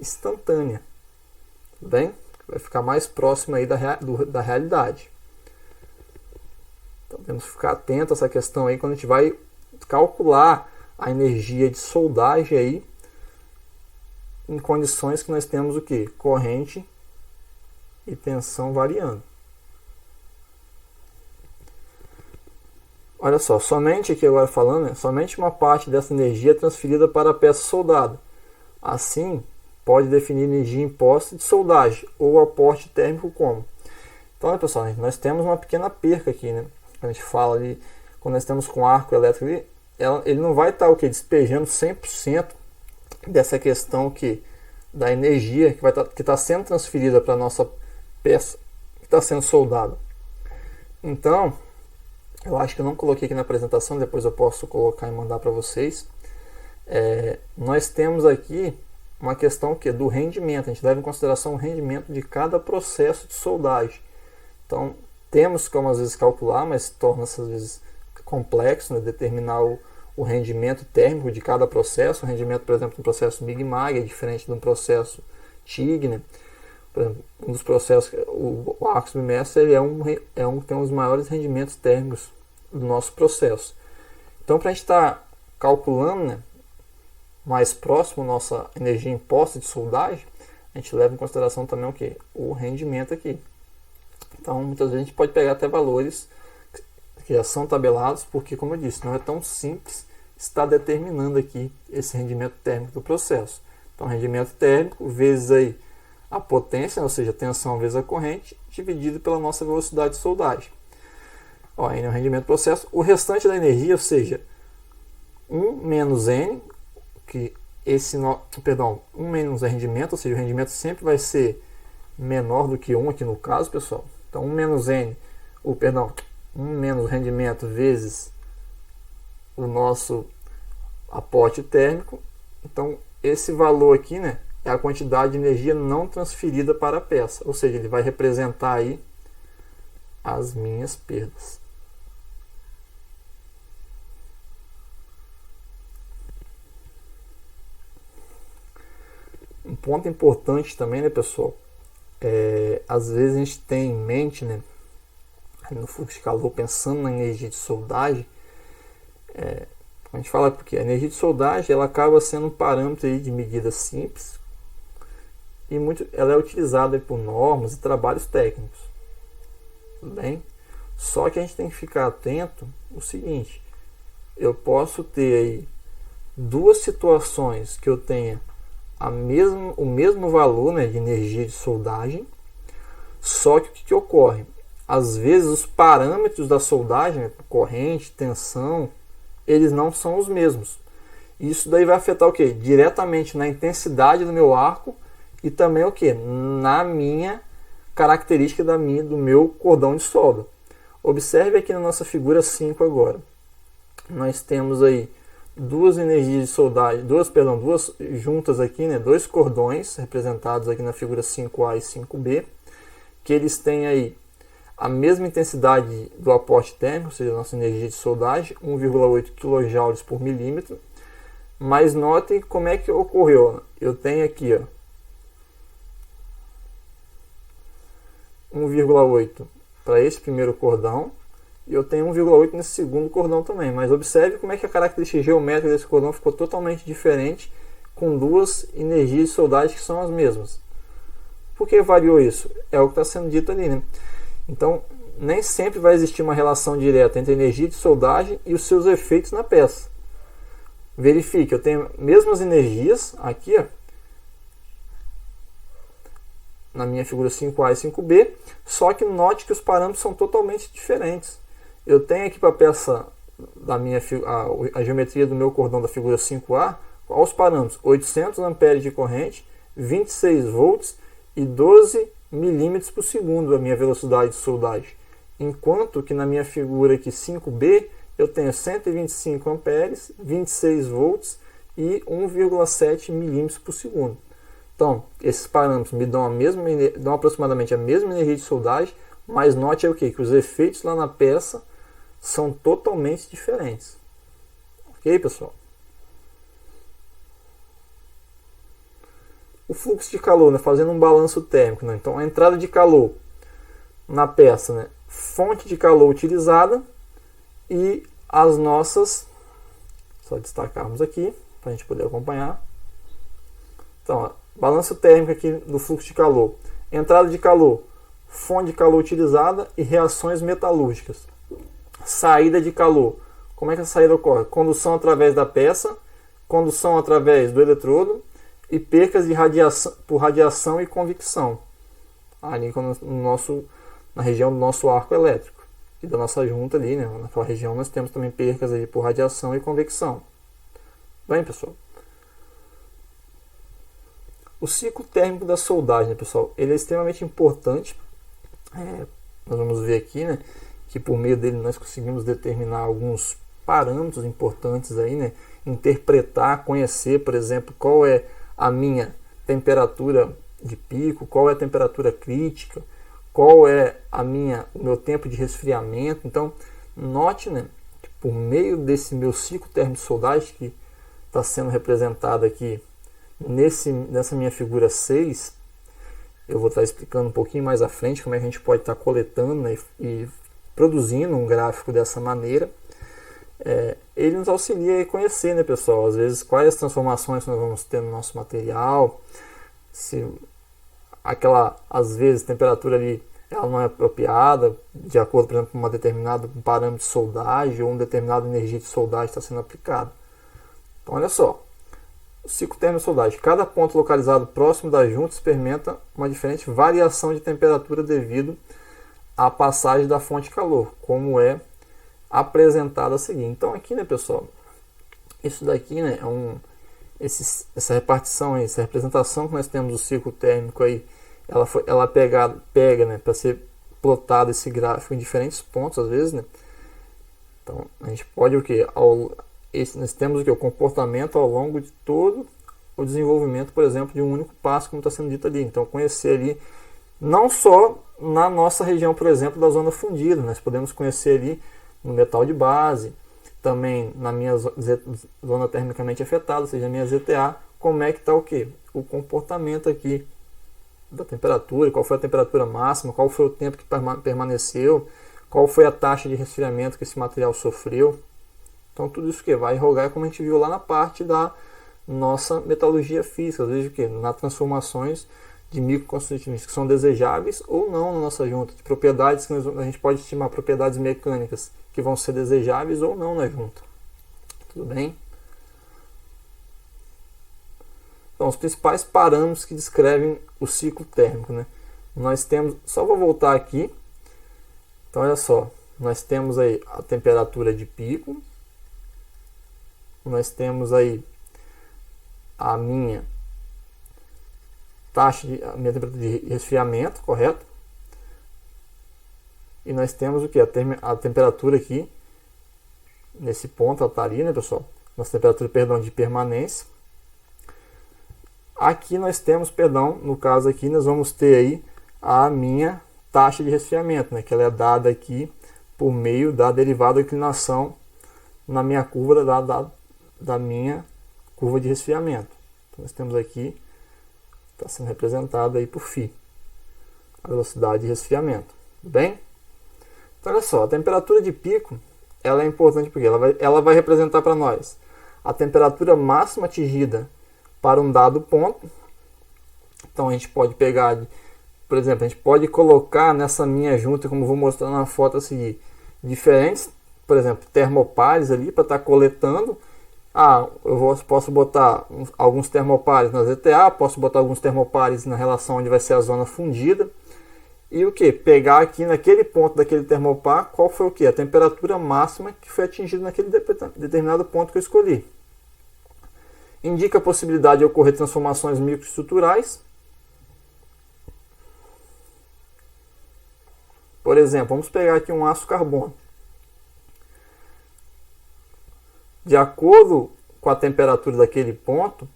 instantânea. Tudo bem? Vai ficar mais próximo aí da realidade. Então temos que ficar atento a essa questão aí quando a gente vai calcular a energia de soldagem aí em condições que nós temos o que? Corrente e tensão variando. Olha só, somente aqui agora falando, né, somente uma parte dessa energia é transferida para a peça soldada. Assim, pode definir energia imposta de soldagem ou aporte térmico como. Então, né, pessoal, nós temos uma pequena perca aqui, né? A gente fala ali, quando nós estamos com arco elétrico ali, ele não vai estar despejando 100% dessa questão da energia que está sendo transferida para a nossa peça que está sendo soldada. Então, eu acho que eu não coloquei aqui na apresentação, depois eu posso colocar e mandar para vocês. Nós temos aqui uma questão do rendimento. A gente leva em consideração o rendimento de cada processo de soldagem. Então, temos como às vezes calcular, mas torna-se às vezes complexo, né, determinar o rendimento térmico de cada processo. O rendimento, por exemplo, do processo MIG-MAG é diferente de um processo TIG, né? Por exemplo, um dos processos, o arco submerso, ele tem um dos maiores rendimentos térmicos do nosso processo. Então, para a gente estar calculando, né, mais próximo a nossa energia imposta de soldagem, a gente leva em consideração também o rendimento aqui. Então, muitas vezes a gente pode pegar até valores que já são tabelados, porque, como eu disse, não é tão simples estar determinando aqui esse rendimento térmico do processo. Então, rendimento térmico vezes aí a potência, ou seja, tensão vezes a corrente, dividido pela nossa velocidade de soldagem. Aí no rendimento do processo, o restante da energia, ou seja, 1 menos N, 1 menos é rendimento, ou seja, o rendimento sempre vai ser menor do que 1 aqui no caso, pessoal. Então 1 menos N, 1 menos rendimento vezes o nosso aporte térmico. Então esse valor aqui, né, é a quantidade de energia não transferida para a peça, ou seja, ele vai representar aí as minhas perdas. Um ponto importante também, né, pessoal, às vezes a gente tem em mente, né, no fluxo de calor, pensando na energia de soldagem, a gente fala porque a energia de soldagem ela acaba sendo um parâmetro aí de medida simples e ela é utilizada por normas e trabalhos técnicos. Tudo bem? Só que a gente tem que ficar atento o seguinte: eu posso ter aí duas situações que eu tenha o mesmo valor, né, de energia de soldagem, só que o que ocorre? Às vezes os parâmetros da soldagem, né, corrente, tensão, eles não são os mesmos. Isso daí vai afetar diretamente na intensidade do meu arco e também na minha característica do meu cordão de solda. Observe aqui na nossa figura 5 agora. Nós temos aí duas energias de soldagem, duas juntas aqui, né, dois cordões representados aqui na figura 5A e 5B, que eles têm aí a mesma intensidade do aporte térmico, ou seja, a nossa energia de soldagem, 1,8 kJ por milímetro. Mas notem como é que ocorreu. Eu tenho aqui 1,8 para esse primeiro cordão e eu tenho 1,8 nesse segundo cordão também. Mas observe como é que a característica geométrica desse cordão ficou totalmente diferente com duas energias de soldagem que são as mesmas. Por que variou isso? É o que está sendo dito ali, né? Então, nem sempre vai existir uma relação direta entre a energia de soldagem e os seus efeitos na peça. Verifique, eu tenho mesmas energias aqui, na minha figura 5A e 5B, só que note que os parâmetros são totalmente diferentes. Eu tenho aqui para a peça a geometria do meu cordão da figura 5A, olha os parâmetros: 800 amperes de corrente, 26 volts e 12 milímetros por segundo a minha velocidade de soldagem. Enquanto que na minha figura aqui 5B eu tenho 125 amperes, 26 volts e 1,7 milímetros por segundo. Então, esses parâmetros me dão aproximadamente a mesma energia de soldagem, mas note que os efeitos lá na peça são totalmente diferentes. Ok, pessoal? O fluxo de calor, né, fazendo um balanço térmico, né? Então, a entrada de calor na peça, né, fonte de calor utilizada e as nossas, só destacarmos aqui para a gente poder acompanhar. Então, balanço térmico aqui do fluxo de calor, entrada de calor, fonte de calor utilizada e reações metalúrgicas. Saída de calor. Como é que a saída ocorre? Condução através da peça, condução através do eletrodo e percas de radiação, por radiação e convecção. Ali na região do nosso arco elétrico e da nossa junta ali, né? Naquela região nós temos também percas aí por radiação e convecção. Bem, pessoal. O ciclo térmico da soldagem, né, pessoal, ele é extremamente importante. Nós vamos ver aqui, né, que por meio dele nós conseguimos determinar alguns parâmetros importantes aí, né, interpretar, conhecer, por exemplo, qual é a minha temperatura de pico, qual é a temperatura crítica, qual é o meu tempo de resfriamento. Então, note, né, que por meio desse meu ciclo térmico de soldagem, que está sendo representado aqui nessa minha figura 6, eu vou estar explicando um pouquinho mais à frente como é que a gente pode estar coletando, né, e produzindo um gráfico dessa maneira. Ele nos auxilia a conhecer, né, pessoal, às vezes quais as transformações nós vamos ter no nosso material, se às vezes a temperatura ali ela não é apropriada, de acordo, por exemplo, com um parâmetro de soldagem ou uma determinada energia de soldagem está sendo aplicada. Então, olha só, o ciclo térmico de soldagem. Cada ponto localizado próximo da junta experimenta uma diferente variação de temperatura devido à passagem da fonte de calor, como é apresentado a seguir. Então, aqui, né, pessoal, isso daqui, né, essa repartição aí, essa representação que nós temos do ciclo térmico aí, ela pega, né, para ser plotado esse gráfico em diferentes pontos, às vezes, né. Então, a gente pode nós temos o comportamento ao longo de todo o desenvolvimento, por exemplo, de um único passo, como está sendo dito ali. Então, conhecer ali, não só na nossa região, por exemplo, da zona fundida, nós podemos conhecer ali no metal de base, também na minha zona termicamente afetada, ou seja, a minha ZTA, como é que está o comportamento aqui da temperatura, qual foi a temperatura máxima, qual foi o tempo que permaneceu, qual foi a taxa de resfriamento que esse material sofreu. Então, tudo isso que vai rogar, como a gente viu lá na parte da nossa metalurgia física, às vezes nas transformações de microconstituintes que são desejáveis ou não na nossa junta, de propriedades que a gente pode estimar propriedades mecânicas que vão ser desejáveis ou não na junta. Tudo bem? Então, os principais parâmetros que descrevem o ciclo térmico, né? Nós temos, só vou voltar aqui. Então, olha só, nós temos aí a temperatura de pico, nós temos aí a minha temperatura de resfriamento, correto? E nós temos a temperatura aqui, nesse ponto, ela está ali, né, pessoal? Nossa temperatura, de permanência. Aqui nós temos, no caso aqui, nós vamos ter aí a minha taxa de resfriamento, né, que ela é dada aqui por meio da derivada da inclinação na minha curva da minha curva de resfriamento. Então, nós temos aqui, está sendo representado aí por φ, a velocidade de resfriamento. Tudo bem? Então, olha só, a temperatura de pico, ela é importante porque ela vai representar para nós a temperatura máxima atingida para um dado ponto. Então, a gente pode pegar, por exemplo, a gente pode colocar nessa minha junta, como eu vou mostrar na foto a seguir, diferentes, por exemplo, termopares ali para estar coletando. Posso botar alguns termopares na ZTA, posso botar alguns termopares na relação onde vai ser a zona fundida. E pegar aqui naquele ponto daquele termopar, qual foi a temperatura máxima que foi atingida naquele determinado ponto que eu escolhi. Indica a possibilidade de ocorrer transformações microestruturais. Por exemplo, vamos pegar aqui um aço carbono. De acordo com a temperatura daquele ponto,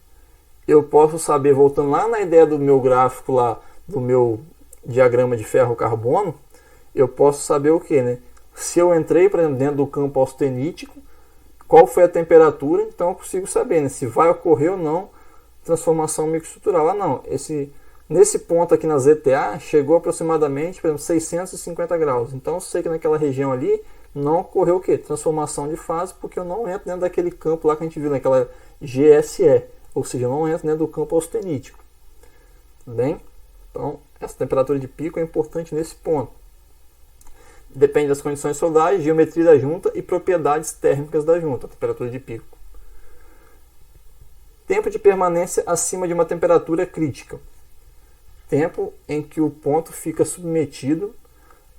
eu posso saber, voltando lá na ideia do meu gráfico lá, do meu diagrama de ferro-carbono, eu posso saber né? Se eu entrei, por exemplo, dentro do campo austenítico, qual foi a temperatura, então eu consigo saber, né, se vai ocorrer ou não transformação microestrutural. Não, nesse ponto aqui na ZTA chegou aproximadamente, por exemplo, 650 graus. Então eu sei que naquela região ali não ocorreu transformação de fase, porque eu não entro dentro daquele campo lá que a gente viu, naquela GSE, ou seja, eu não entro dentro do campo austenítico. Tudo bem? Então, essa temperatura de pico é importante nesse ponto. depende das condições de soldagem, geometria da junta e propriedades térmicas da junta, temperatura de pico. Tempo de permanência acima de uma temperatura crítica. Tempo em que o ponto fica submetido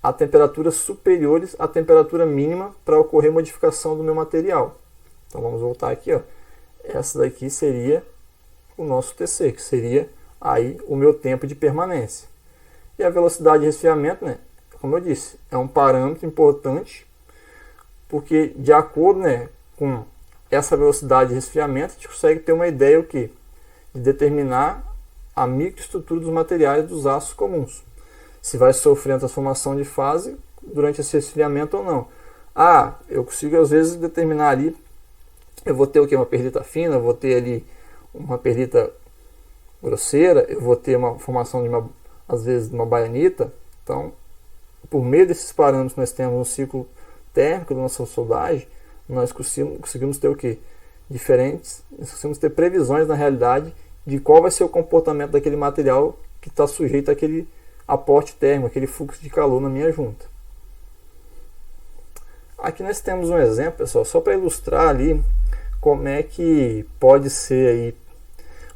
a temperaturas superiores à temperatura mínima para ocorrer modificação do meu material. Então vamos voltar aqui, ó. Essa daqui seria o nosso TC, que seria aí o meu tempo de permanência. E a velocidade de resfriamento, né, como eu disse, é um parâmetro importante, porque de acordo, né, com essa velocidade de resfriamento, a gente consegue ter uma ideia o quê? De determinar a microestrutura dos materiais dos aços comuns. Se vai sofrer a transformação de fase durante esse resfriamento ou não. Eu consigo às vezes determinar ali, eu vou ter o quê? Uma perlita fina, eu vou ter ali uma perlita grosseira, eu vou ter uma formação de às vezes uma baianita. Então, por meio desses parâmetros que nós temos no ciclo térmico da nossa soldagem, nós conseguimos ter o quê? Nós conseguimos ter previsões na realidade de qual vai ser o comportamento daquele material que está sujeito àquele aporte térmico, aquele fluxo de calor na minha junta. Aqui nós temos um exemplo, pessoal, só para ilustrar ali como é que pode ser aí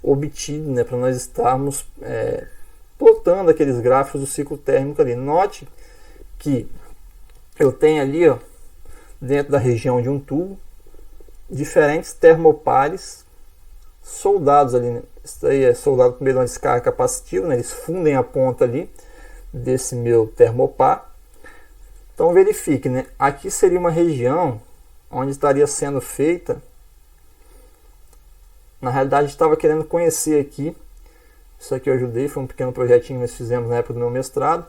obtido, né, para nós estarmos plotando aqueles gráficos do ciclo térmico ali. Note que eu tenho ali, ó, dentro da região de um tubo, diferentes termopares soldados ali, né? Isso aí é soldado por meio de uma descarga capacitiva, né? Eles fundem a ponta ali desse meu termopar. Então verifique, né? Aqui seria uma região onde estaria sendo feita, na realidade estava querendo conhecer aqui, isso aqui eu ajudei, foi um pequeno projetinho que nós fizemos na época do meu mestrado.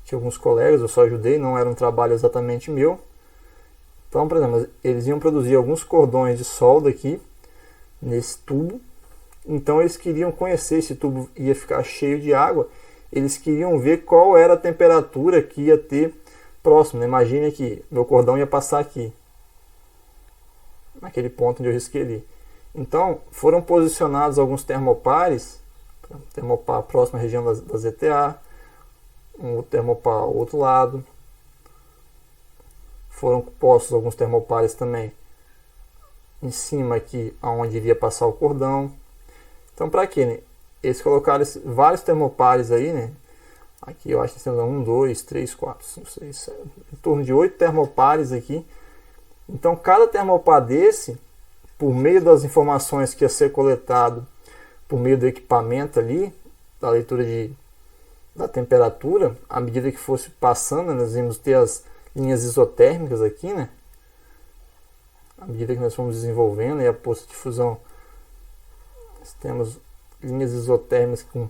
Tinha alguns colegas, eu só ajudei, não era um trabalho exatamente meu. Então, por exemplo, eles iam produzir alguns cordões de solda aqui, nesse tubo. Então eles queriam conhecer, esse tubo ia ficar cheio de água, eles queriam ver qual era a temperatura que ia ter próximo, né? Imagine que meu cordão ia passar aqui, naquele ponto onde eu risquei ali. Então foram posicionados alguns termopares, termopar próximo à região da ZTA, um termopar ao outro lado. Foram postos alguns termopares também em cima aqui, onde iria passar o cordão. Então, para quê, né? Eles colocaram vários termopares aí, né? Aqui eu acho que temos 1, 2, 3, 4, 5, 6, 7, em torno de 8 termopares aqui. Então, cada termopar desse, por meio das informações que ia ser coletado por meio do equipamento ali, da leitura da temperatura, à medida que fosse passando, nós íamos ter as linhas isotérmicas aqui, né? À medida que nós fomos desenvolvendo e a poça de fusão, nós temos linhas isotérmicas com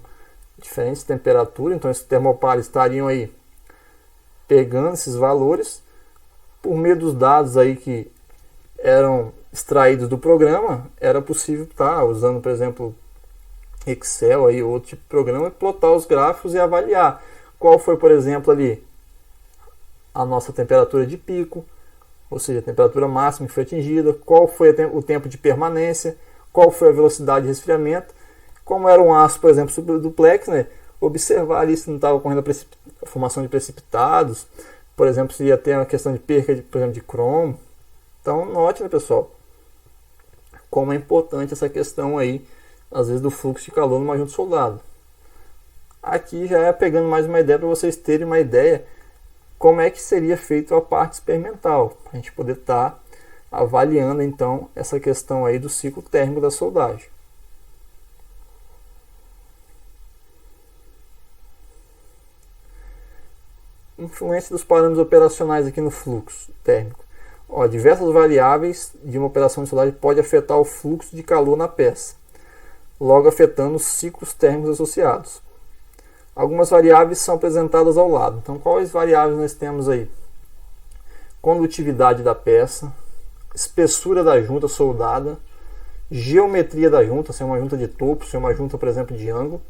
diferentes temperaturas. Então esses termopares estariam aí pegando esses valores por meio dos dados aí que eram extraídos do programa. Era possível estar usando, por exemplo, Excel aí, outro tipo de programa, e plotar os gráficos e avaliar qual foi, por exemplo, ali a nossa temperatura de pico, ou seja, a temperatura máxima que foi atingida, qual foi o tempo de permanência, qual foi a velocidade de resfriamento, como era um aço, por exemplo, superduplex, né? Observar ali se não estava ocorrendo a formação de precipitados, por exemplo, se ia ter uma questão de perca, por exemplo, de cromo. Então, note, né, pessoal, como é importante essa questão aí, às vezes, do fluxo de calor numa junta soldado. Aqui já é pegando mais uma ideia para vocês terem uma ideia como é que seria feita a parte experimental, para a gente poder estar avaliando então essa questão aí do ciclo térmico da soldagem. Influência dos parâmetros operacionais aqui no fluxo térmico. Diversas variáveis de uma operação de soldagem podem afetar o fluxo de calor na peça, logo afetando os ciclos térmicos associados. Algumas variáveis são apresentadas ao lado. Então, quais variáveis nós temos aí? Condutividade da peça, espessura da junta soldada, geometria da junta, se é uma junta de topo, se é uma junta, por exemplo, de ângulo,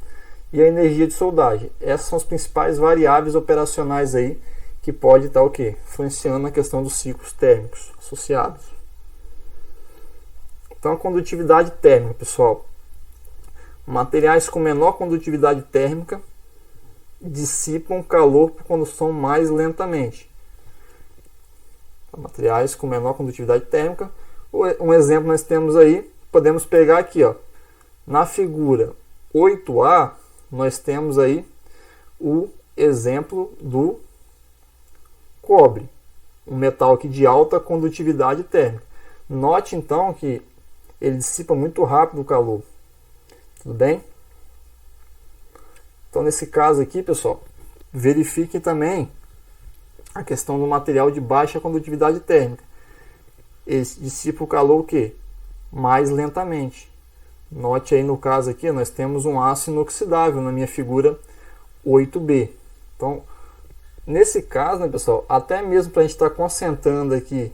e a energia de soldagem. Essas são as principais variáveis operacionais aí que pode estar influenciando na questão dos ciclos térmicos associados. Então, a condutividade térmica, pessoal. Materiais com menor condutividade térmica dissipam calor por condução mais lentamente. Materiais com menor condutividade térmica. Um exemplo nós temos aí, podemos pegar aqui, ó, na figura 8A, nós temos aí o exemplo do cobre, um metal aqui de alta condutividade térmica. Note então que ele dissipa muito rápido o calor. Tudo bem? Então nesse caso aqui, pessoal, verifique também a questão do material de baixa condutividade térmica. Ele dissipa o calor o quê? Mais lentamente. Note aí no caso aqui, nós temos um aço inoxidável na minha figura 8B. Então, nesse caso, né, pessoal, até mesmo para a gente estar concentrando aqui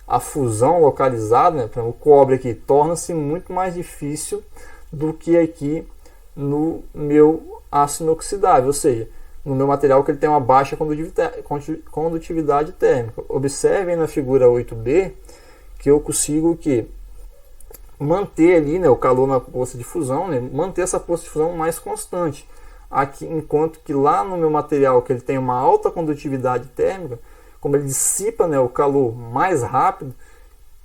a fusão localizada, né, o cobre aqui, torna-se muito mais difícil do que aqui no meu aço inoxidável, ou seja, no meu material que ele tem uma baixa condutividade térmica. Observem na figura 8B que eu consigo manter ali, né, o calor na poça de fusão, né, manter essa poça de fusão mais constante. Aqui, enquanto que lá no meu material que ele tem uma alta condutividade térmica, como ele dissipa, né, o calor mais rápido,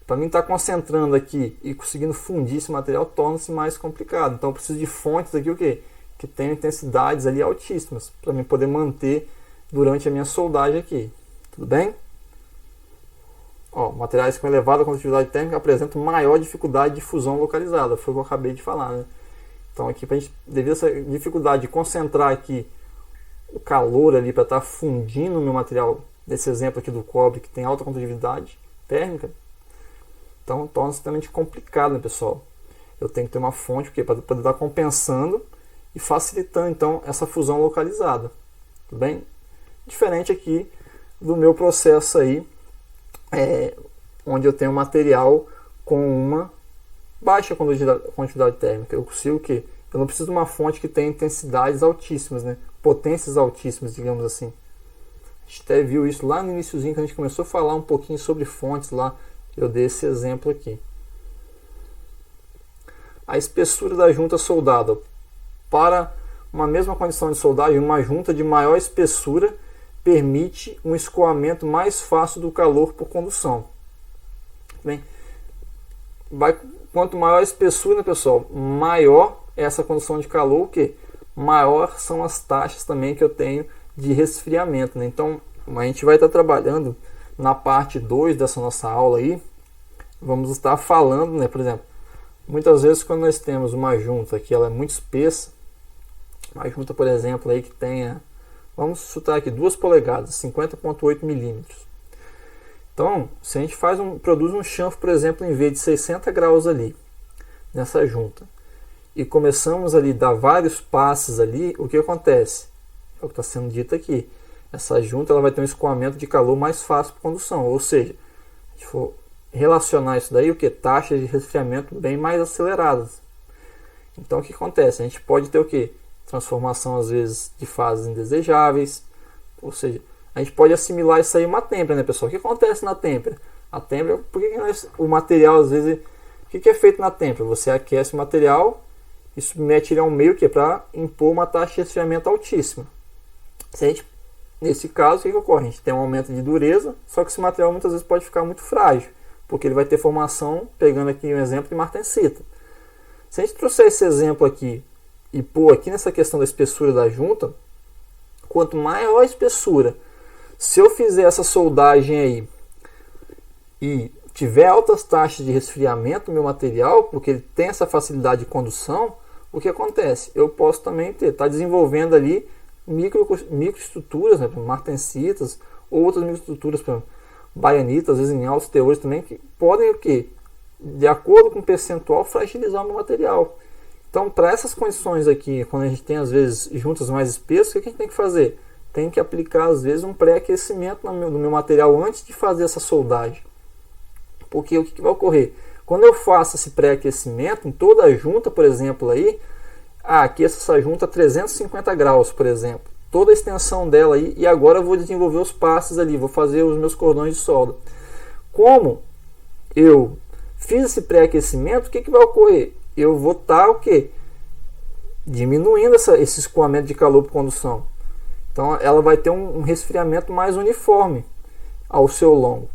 para mim estar concentrando aqui e conseguindo fundir esse material torna-se mais complicado. Então eu preciso de fontes aqui que tenham intensidades ali altíssimas para mim poder manter durante a minha soldagem aqui. Tudo bem? Ó, materiais com elevada condutividade térmica apresentam maior dificuldade de fusão localizada. Foi o que eu acabei de falar, né? Então aqui, devido a essa dificuldade de concentrar aqui o calor ali para estar fundindo o meu material, desse exemplo aqui do cobre que tem alta condutividade térmica, então torna-se extremamente complicado, né, pessoal? Eu tenho que ter uma fonte para poder estar compensando e facilitando então essa fusão localizada. Tudo bem? Diferente aqui do meu processo aí, onde eu tenho material com uma baixa condutividade térmica. Eu consigo eu não preciso de uma fonte que tenha intensidades altíssimas, né? Potências altíssimas, digamos assim. A gente até viu isso lá no iniciozinho, que a gente começou a falar um pouquinho sobre fontes lá. Eu dei esse exemplo aqui. A espessura da junta soldada. Para uma mesma condição de soldagem, uma junta de maior espessura permite um escoamento mais fácil do calor por condução. Bem, quanto maior a espessura, né, pessoal, maior é essa condução de calor, maior são as taxas também que eu tenho de resfriamento, né? Então a gente vai estar trabalhando na parte 2 dessa nossa aula aí, vamos estar falando, né, por exemplo, muitas vezes quando nós temos uma junta que ela é muito espessa, uma junta, por exemplo, aí que tenha, vamos chutar aqui 2 polegadas, 50,8 milímetros. Então, se a gente produz um chanfro, por exemplo, em vez de 60 graus ali, nessa junta, e começamos ali a dar vários passes ali, o que acontece? É o que está sendo dito aqui. Essa junta ela vai ter um escoamento de calor mais fácil para condução, ou seja, se a gente for relacionar isso daí, taxas de resfriamento bem mais aceleradas. Então, o que acontece? A gente pode ter transformação, às vezes, de fases indesejáveis, ou seja, a gente pode assimilar isso aí a uma têmpera, né, pessoal? O que acontece na têmpera? A têmpera, por que o material, às vezes, o que é feito na têmpera? Você aquece o material e submete ele a um meio para impor uma taxa de resfriamento altíssima. Nesse caso, o que ocorre? A gente tem um aumento de dureza, só que esse material muitas vezes pode ficar muito frágil, porque ele vai ter formação, pegando aqui um exemplo de martensita. Se a gente trouxer esse exemplo aqui e pôr aqui nessa questão da espessura da junta, quanto maior a espessura, se eu fizer essa soldagem aí e tiver altas taxas de resfriamento no meu material, porque ele tem essa facilidade de condução, o que acontece? Eu posso também estar desenvolvendo ali microestruturas, né, martensitas, ou outras microestruturas, por exemplo, baianitas, às vezes em altos teores também, que podem de acordo com o percentual, fragilizar o meu material. Então, para essas condições aqui, quando a gente tem às vezes juntas mais espessas, o que a gente tem que fazer? Tem que aplicar às vezes um pré-aquecimento no meu material antes de fazer essa soldagem. Porque o que vai ocorrer? Quando eu faço esse pré-aquecimento em toda a junta, por exemplo, aí, aqueço essa junta a 350 graus, por exemplo, toda a extensão dela aí, e agora eu vou desenvolver os passes ali, vou fazer os meus cordões de solda. Como eu fiz esse pré-aquecimento, o que vai ocorrer? Eu vou estar diminuindo esse escoamento de calor por condução. Então ela vai ter um resfriamento mais uniforme ao seu longo.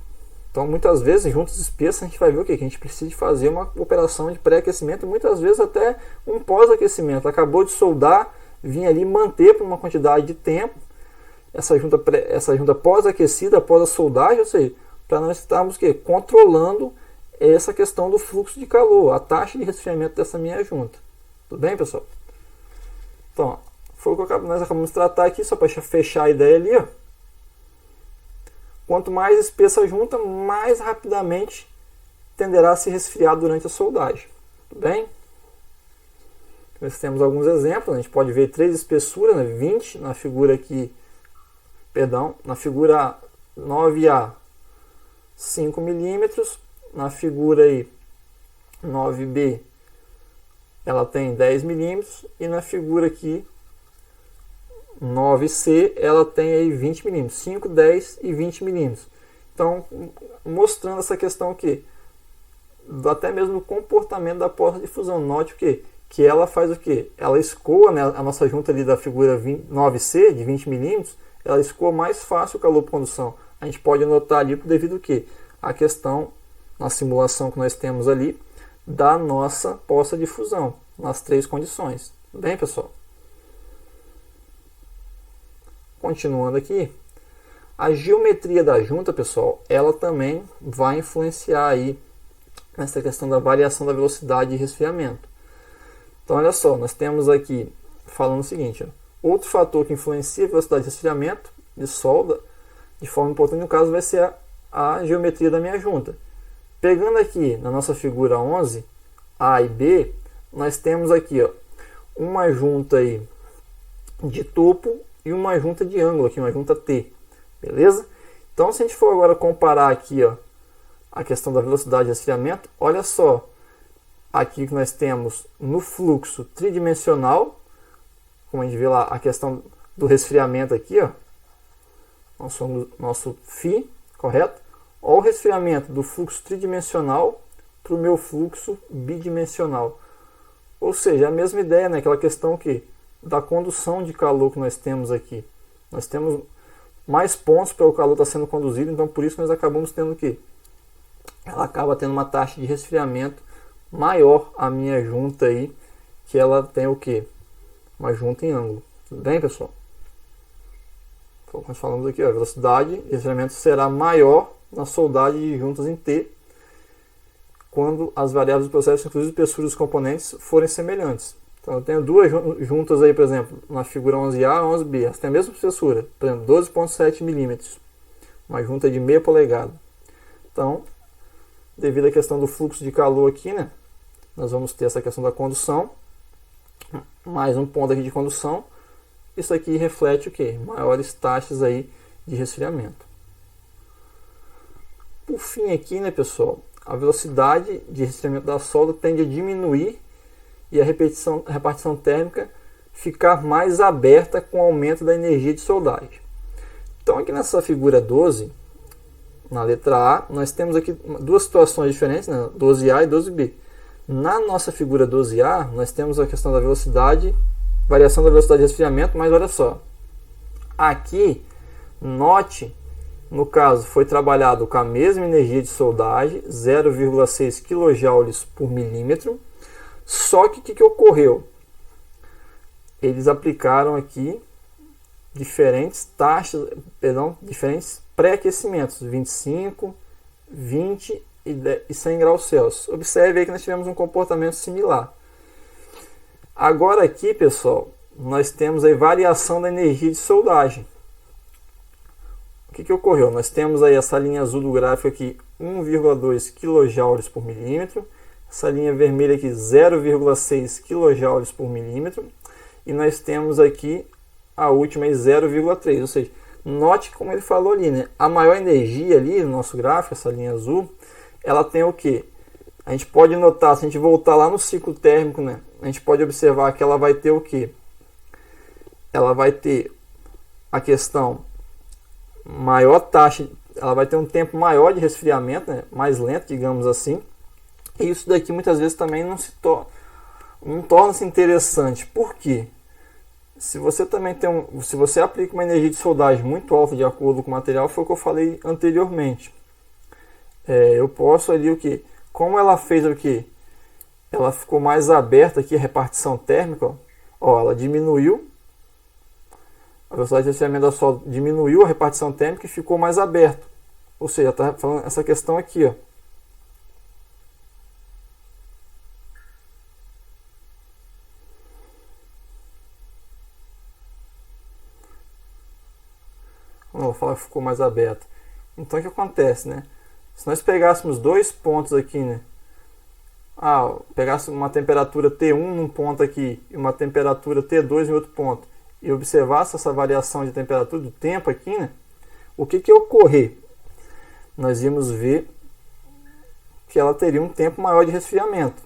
Então muitas vezes, juntas espessas, a gente vai ver o que? Que a gente precisa de fazer uma operação de pré-aquecimento, muitas vezes até um pós-aquecimento. Acabou de soldar, vir ali manter por uma quantidade de tempo essa junta pós-aquecida, após a soldagem, ou seja, para nós estarmos controlando essa questão do fluxo de calor, a taxa de resfriamento dessa minha junta. Tudo bem, pessoal? Então, foi o que nós acabamos de tratar aqui, só para fechar a ideia ali. Ó. Quanto mais espessa a junta, mais rapidamente tenderá a se resfriar durante a soldagem. Tudo bem? Nós temos alguns exemplos, a gente pode ver 3 espessuras, né? 20 na figura aqui, perdão, na figura 9A, 5 milímetros, na figura aí 9B, ela tem 10 milímetros, e na figura aqui 9C, ela tem aí 20 milímetros, 5, 10 e 20 milímetros. Então, mostrando essa questão aqui, até mesmo do comportamento da porta de fusão. Note o quê? Que ela faz o quê? Ela escoa, né, a nossa junta ali da figura 9C, de 20 milímetros, ela escoa mais fácil o calor por condução. A gente pode notar ali devido ao quê? A questão, na simulação que nós temos ali, da nossa poça de fusão, nas 3 condições. Tudo bem, pessoal? Continuando aqui, a geometria da junta, pessoal, ela também vai influenciar aí nessa questão da variação da velocidade de resfriamento. Então, olha só, nós temos aqui, falando o seguinte, ó, outro fator que influencia a velocidade de resfriamento de solda, de forma importante, no caso, vai ser a geometria da minha junta. Pegando aqui na nossa figura 11, A e B, nós temos aqui ó, uma junta aí de topo e uma junta de ângulo, aqui, uma junta T. Beleza? Então, se a gente for agora comparar aqui ó, a questão da velocidade de resfriamento, olha só, aqui que nós temos no fluxo tridimensional, como a gente vê lá a questão do resfriamento aqui, ó, nosso φ, correto? Olha o resfriamento do fluxo tridimensional para o meu fluxo bidimensional. Ou seja, a mesma ideia, né? Aquela questão que da condução de calor que nós temos aqui. Nós temos mais pontos para o calor estar sendo conduzido, então por isso nós acabamos tendo que ela acaba tendo uma taxa de resfriamento maior, a minha junta aí, que ela tem o que? Uma junta em ângulo. Tudo bem, pessoal? Como nós falamos aqui, ó, a velocidade de resfriamento será maior na soldagem de juntas em T, quando as variáveis do processo, inclusive a espessura dos componentes, forem semelhantes. Então eu tenho 2 juntas aí, por exemplo, na figura 11A e 11B, elas têm a mesma espessura, por exemplo, 12,7 milímetros, uma junta de meia polegada. Então, devido à questão do fluxo de calor aqui, né, nós vamos ter essa questão da condução, mais um ponto aqui de condução. Isso aqui reflete o quê? Maiores taxas aí de resfriamento. Por fim aqui, né, pessoal, a velocidade de resfriamento da solda tende a diminuir e a repartição térmica ficar mais aberta com o aumento da energia de soldagem. Então aqui nessa figura 12, na letra A, nós temos aqui 2 situações diferentes, né, 12A e 12B. Na nossa figura 12A, nós temos a questão da velocidade, variação da velocidade de resfriamento, mas olha só, aqui, note, no caso, foi trabalhado com a mesma energia de soldagem, 0,6 kJ por milímetro, só que o que ocorreu? Eles aplicaram aqui diferentes taxas, diferentes pré-aquecimentos, 25, 20 e 100 graus Celsius. Observe aí que nós tivemos um comportamento similar. Agora aqui, pessoal, nós temos a variação da energia de soldagem. O que ocorreu? Nós temos aí essa linha azul do gráfico aqui, 1,2 kJ por milímetro. Essa linha vermelha aqui, 0,6 kJ por milímetro. E nós temos aqui a última, 0,3. Ou seja, note como ele falou ali, né? A maior energia ali no nosso gráfico, essa linha azul, ela tem o que? A gente pode notar, se a gente voltar lá no ciclo térmico, né? A gente pode observar que ela vai ter o que? Ela vai ter a questão maior taxa, ela vai ter um tempo maior de resfriamento, né? Mais lento, digamos assim. E isso daqui muitas vezes também não torna-se interessante. Por quê? Se você também se você aplica uma energia de soldagem muito alta de acordo com o material, foi o que eu falei anteriormente. Eu posso ali o que? Como ela fez o que? Ela ficou mais aberta aqui a repartição térmica, ó, ela diminuiu, a velocidade de resfriamento da solda diminuiu a repartição térmica e ficou mais aberto. Ou seja, está falando essa questão aqui, ó. Vou falar que ficou mais aberto. Então o que acontece, né? Se nós pegássemos dois pontos aqui, né? Pegasse uma temperatura T1 num ponto aqui e uma temperatura T2 em outro ponto e observasse essa variação de temperatura do tempo aqui, né? O que ia ocorrer? Nós íamos ver que ela teria um tempo maior de resfriamento,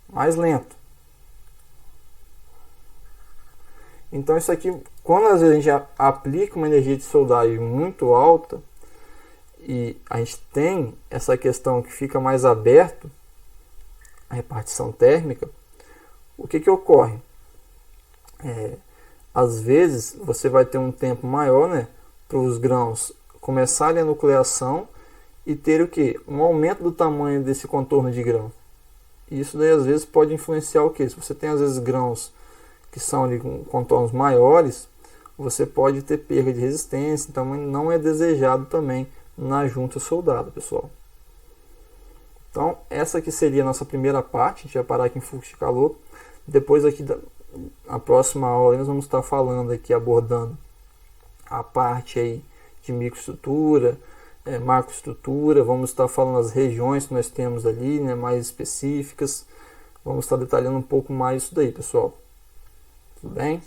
mais lento. Então isso aqui, quando às vezes a gente aplica uma energia de soldagem muito alta e a gente tem essa questão que fica mais aberto a repartição térmica, o que ocorre? Às vezes você vai ter um tempo maior, né, para os grãos começarem a nucleação e ter o que? Um aumento do tamanho desse contorno de grão. E isso daí às vezes pode influenciar o que? Se você tem às vezes grãos que são ali com contornos maiores, você pode ter perda de resistência, então não é desejado também na junta soldada, pessoal. Então essa aqui seria a nossa primeira parte, a gente vai parar aqui em fluxo de calor. Depois aqui na próxima aula nós vamos estar falando aqui, abordando a parte aí de microestrutura, macroestrutura, vamos estar falando as regiões que nós temos ali, né, mais específicas. Vamos estar detalhando um pouco mais isso daí, pessoal. Tudo bem?